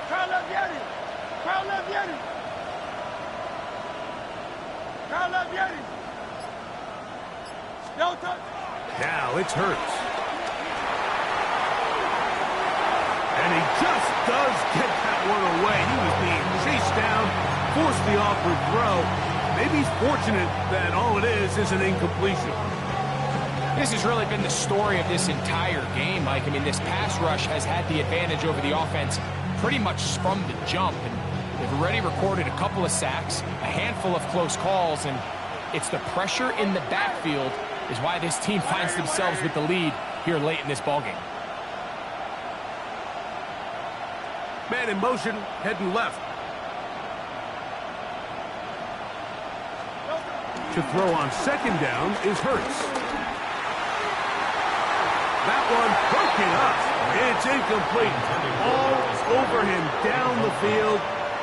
[SPEAKER 3] Crowd left, Yeti. Crowd left, Yeti. Crowd left, Yeti. Delta.
[SPEAKER 1] Now it's Hurts. And he just does get that one away. He was being chased down, forced the awkward throw. Maybe he's fortunate that all it is an incompletion.
[SPEAKER 4] This has really been the story of this entire game, Mike. I mean, this pass rush has had the advantage over the offense pretty much from the jump. And they've already recorded a couple of sacks, a handful of close calls, and it's the pressure in the backfield is why this team finds themselves with the lead here late in this ballgame.
[SPEAKER 1] Man in motion, heading left. To throw on 2nd down is Hurts. That one broken up. It's incomplete. All over him down the field.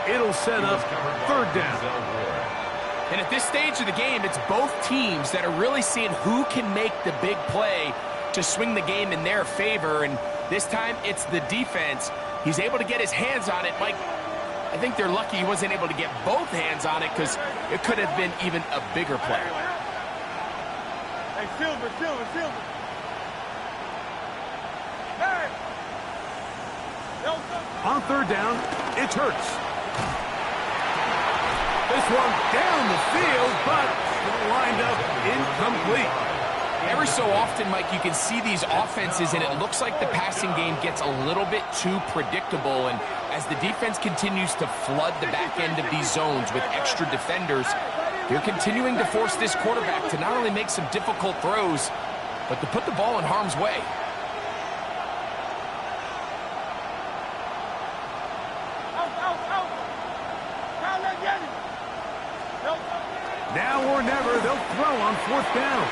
[SPEAKER 1] It'll set up 3rd down.
[SPEAKER 4] And at this stage of the game, it's both teams that are really seeing who can make the big play to swing the game in their favor. And this time, it's the defense. He's able to get his hands on it. Mike, I think they're lucky he wasn't able to get both hands on it because it could have been even a bigger play.
[SPEAKER 3] Hey, Silver. Hey. Delta.
[SPEAKER 1] On 3rd down, it's Hurts. This one down the field, but lined up incomplete.
[SPEAKER 4] Every so often, Mike, you can see these offenses, and it looks like the passing game gets a little bit too predictable. And as the defense continues to flood the back end of these zones with extra defenders, they're continuing to force this quarterback to not only make some difficult throws, but to put the ball in harm's way.
[SPEAKER 1] Now or never, they'll throw on 4th down.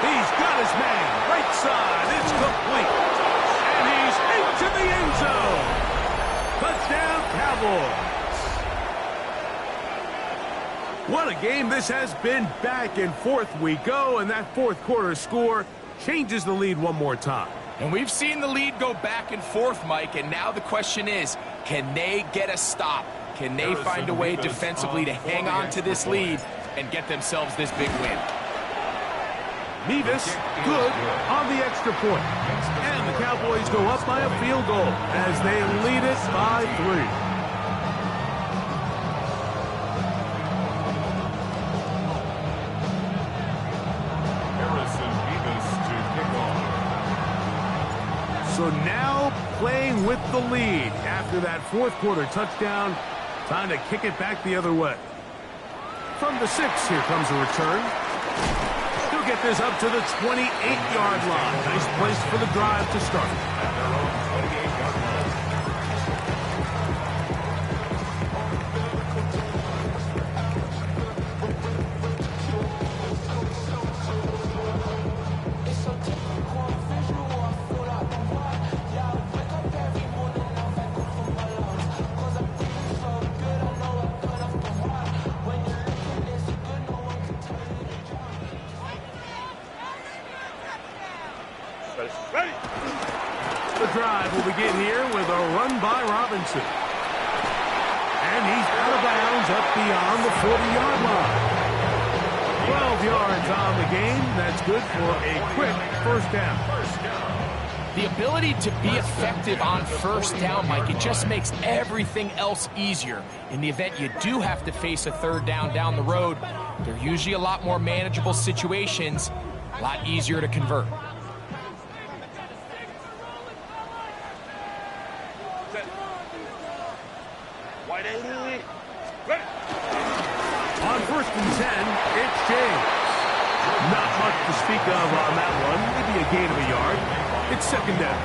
[SPEAKER 1] He's got his man, right side, it's complete. And he's into the end zone. Touchdown, Cowboys. What a game this has been. Back and forth we go, and that 4th quarter score changes the lead one more time.
[SPEAKER 4] And we've seen the lead go back and forth, Mike, and now the question is, can they get a stop? Can they find a way defensively to hang on to this lead and get themselves this big win?
[SPEAKER 1] Mevis, good on the extra point. And the Cowboys go up by a field goal as they lead it by 3. So now playing with the lead after that fourth quarter touchdown. Time to kick it back the other way. From the 6, here comes a return. He'll get this up to the 28-yard line. Nice place for the drive to start.
[SPEAKER 2] At their own 28-yard line.
[SPEAKER 3] Ready.
[SPEAKER 1] The drive will begin here with a run by Robinson. And he's out of bounds up beyond the 40-yard line. 12 yards on the game. That's good for a quick first down.
[SPEAKER 4] The ability to be effective on first down, Mike, it just makes everything else easier. In the event you do have to face a third down the road, they're usually a lot more manageable situations, a lot easier to convert.
[SPEAKER 1] On first and 10, it's James. Not much to speak of on that one. Maybe a gain of a yard. It's second down.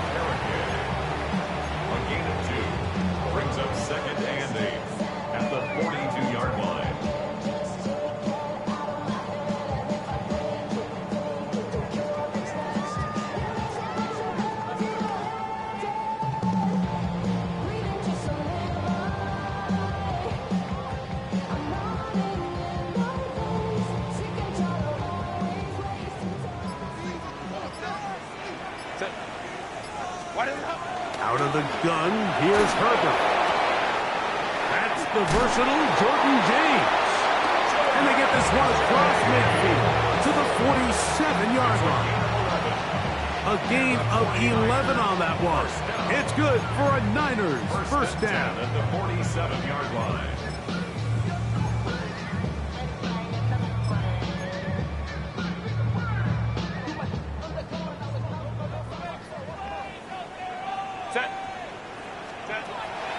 [SPEAKER 2] A gain of 2 brings up second and 8 at the 42-yard line.
[SPEAKER 1] Out of the gun, here's Herbert. That's the versatile Jordan James. And they get this one across midfield to the 47-yard line. A gain of 11 on that one. It's good for a Niners first down.
[SPEAKER 2] At the 47-yard line.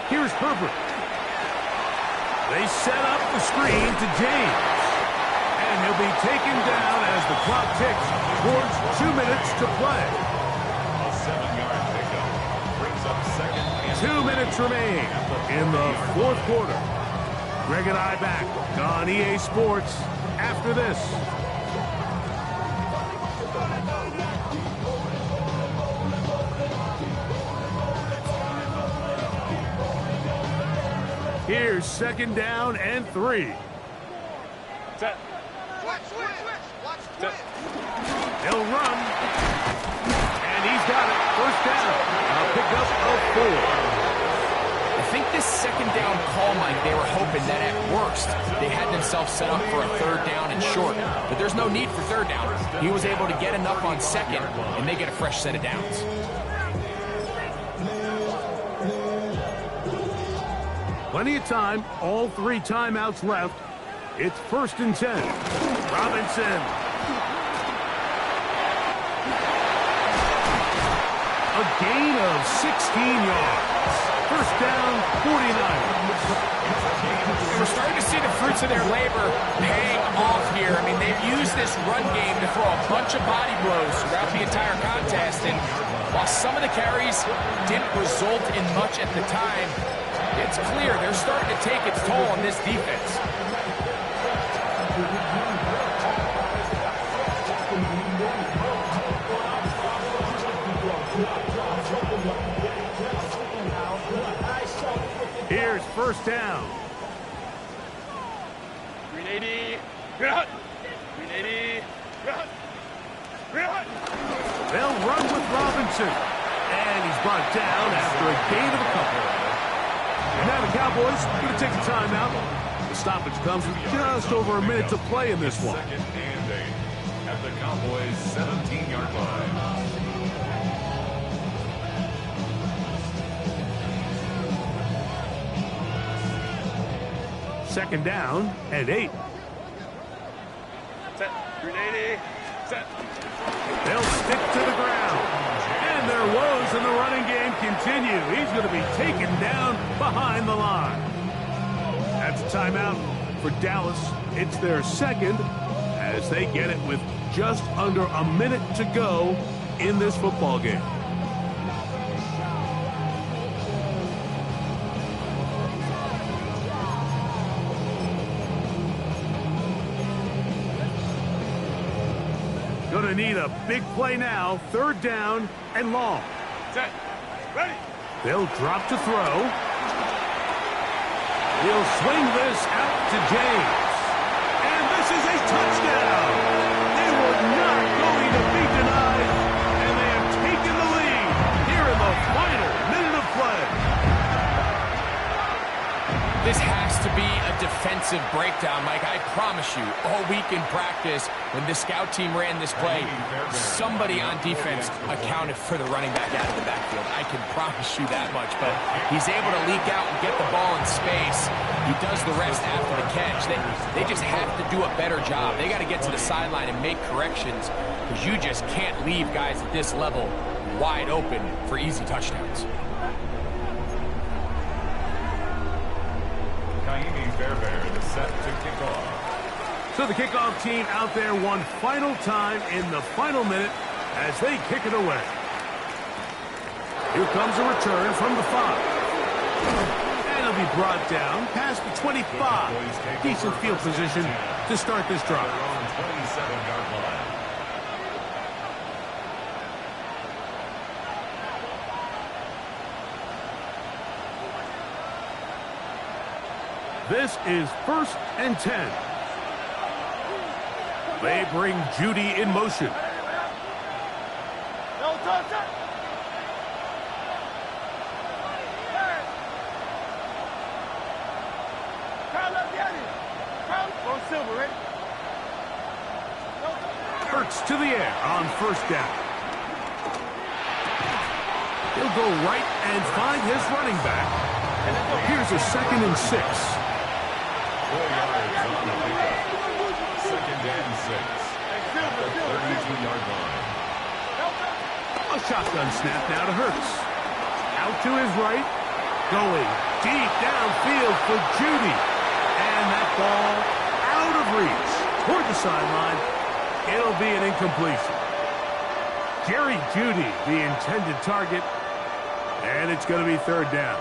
[SPEAKER 1] Here's Herbert. They set up the screen to James. And he'll be taken down as the clock ticks towards 2 minutes to play.
[SPEAKER 2] A 7-yard pickup brings up second and
[SPEAKER 1] 2 minutes remain in the fourth quarter. Greg and I back on EA Sports after this. Here's second down and 3.
[SPEAKER 3] Set.
[SPEAKER 1] He'll run. And he's got it. First down. A pickup of 4.
[SPEAKER 4] I think this second down call, Mike, they were hoping that at worst they had themselves set up for a third down and short. But there's no need for third down. He was able to get enough on second, and they get a fresh set of downs.
[SPEAKER 1] Plenty of time. All 3 timeouts left. It's first and 10. Robinson. A gain of 16 yards. First down, 49.
[SPEAKER 4] We're starting to see the fruits of their labor paying off here. I mean, they've used this run game to throw a bunch of body blows throughout the entire contest. And while some of the carries didn't result in much at the time, it's clear they're starting to take its toll on this defense.
[SPEAKER 1] Here's first down.
[SPEAKER 3] 380. Good hut. 380. Good hut. Good hut.
[SPEAKER 1] They'll run with Robinson. And he's brought down after a gain of a couple. Now the Cowboys going to take a timeout. The stoppage comes with just over a minute to play in this one.
[SPEAKER 2] second and 8 at the Cowboys' 17-yard line.
[SPEAKER 1] Second down and 8.
[SPEAKER 3] Set. 380. Set.
[SPEAKER 1] They'll stick to the ground. And And their woes in the running game continue. He's going to be taken down behind the line. That's a timeout for Dallas. It's their second as they get it with just under a minute to go in this football game. Going to need a big play now. Third down and long.
[SPEAKER 3] Set. Ready.
[SPEAKER 1] They'll drop to throw. He'll swing this out to James. And this is a touchdown. They were not going to be denied. And they have taken the lead here in the final minute of play.
[SPEAKER 4] This has to be a defensive breakdown, Mike. I promise you, all week in practice, when the scout team ran this play, somebody on defense accounted for the running back out of the backfield. I can promise you that much. But he's able to leak out and get the ball in space. He does the rest after the catch. They just have to do a better job. They got to get to the sideline and make corrections because you just can't leave guys at this level wide open for easy touchdowns.
[SPEAKER 2] Set to kick off.
[SPEAKER 1] So the kickoff team out there one final time in the final minute as they kick it away. Here comes a return from the 5. And it'll be brought down past the 25. Decent field position to start this drive.
[SPEAKER 2] On 27-yard line.
[SPEAKER 1] This is 1st and 10. They bring Judy in motion.
[SPEAKER 3] No touch it.
[SPEAKER 1] Hurts to the air on 1st down. He'll go right and find his running back. Here's a 2nd and 6.
[SPEAKER 2] 4 yards on the pickup. 2nd and 6. At the 32-yard line.
[SPEAKER 1] A shotgun snap now to Hurts. Out to his right. Going deep downfield for Judy. And that ball out of reach. Toward the sideline. It'll be an incompletion. Jerry Judy, the intended target. And it's going to be 3rd down.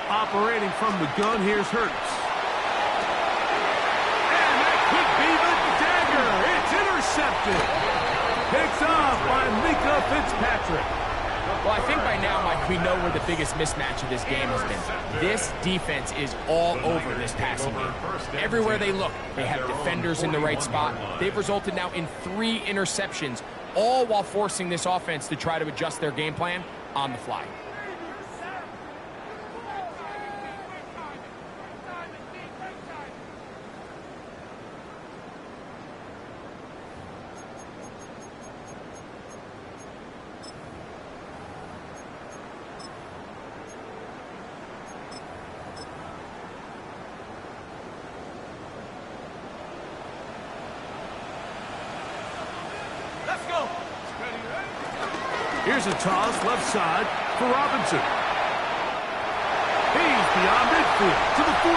[SPEAKER 1] Operating from the gun, here's Hurts. And that could be the dagger. It's intercepted. Picked off by Mika Fitzpatrick.
[SPEAKER 4] Well, I think by now, Mike, we know where the biggest mismatch of this game has been. This defense is all over this passing game. Everywhere they look, they have defenders in the right spot. They've resulted now in 3 interceptions, all while forcing this offense to try to adjust their game plan on the fly.
[SPEAKER 1] Here's a toss left side for Robinson. He's beyond midfield to the 45.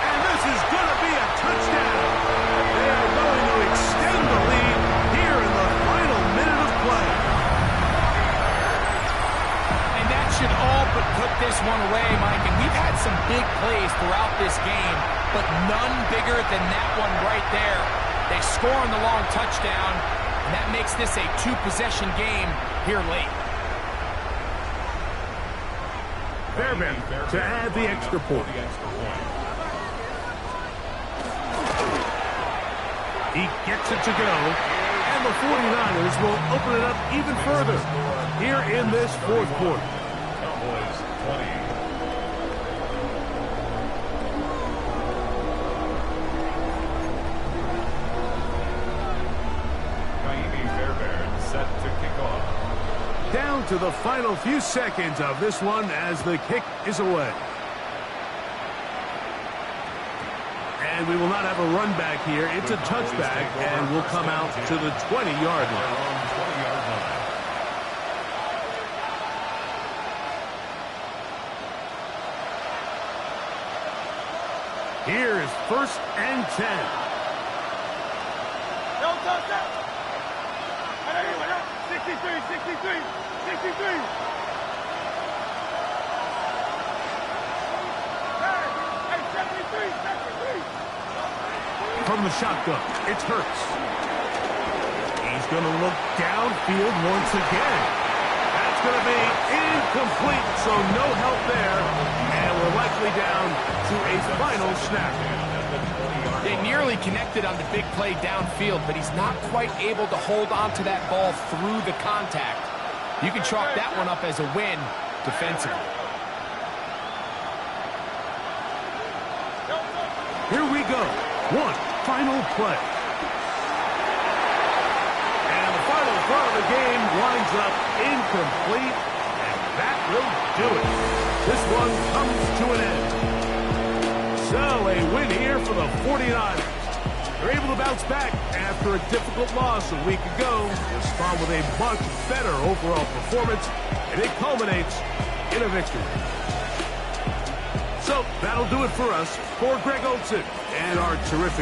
[SPEAKER 1] And this is going to be a touchdown. They are going to extend the lead here in the final minute of play.
[SPEAKER 4] And that should all but put this one away, Mike. And we've had some big plays throughout this game, but none bigger than that one right there. They score on the long touchdown. And that makes this a 2-possession game here late.
[SPEAKER 1] Fairbairn to add the extra point. He gets it to go. And the 49ers will open it up even further here in this 4th quarter.
[SPEAKER 2] Cowboys 20.
[SPEAKER 1] into the final few seconds of this one as the kick is away. And we will not have a run back here. It's a touchback, and we'll come out to the 20-yard line. Here is 1st and 10.
[SPEAKER 3] No touchdown. 63. Hey, 73.
[SPEAKER 1] From the shotgun, it's Hurts. He's going to look downfield once again. That's going to be incomplete, so no help there. And we're likely down to a final snap.
[SPEAKER 4] They nearly connected on the big play downfield, but he's not quite able to hold on to that ball through the contact. You can chalk that one up as a win defensively.
[SPEAKER 1] Here we go. One final play. And the final throw of the game winds up incomplete, and that will do it. This one comes to an end. So a win here for the 49ers. They're able to bounce back after a difficult loss a week ago, respond with a much better overall performance, and it culminates in a victory. So that'll do it for us. For Greg Olsen and our terrific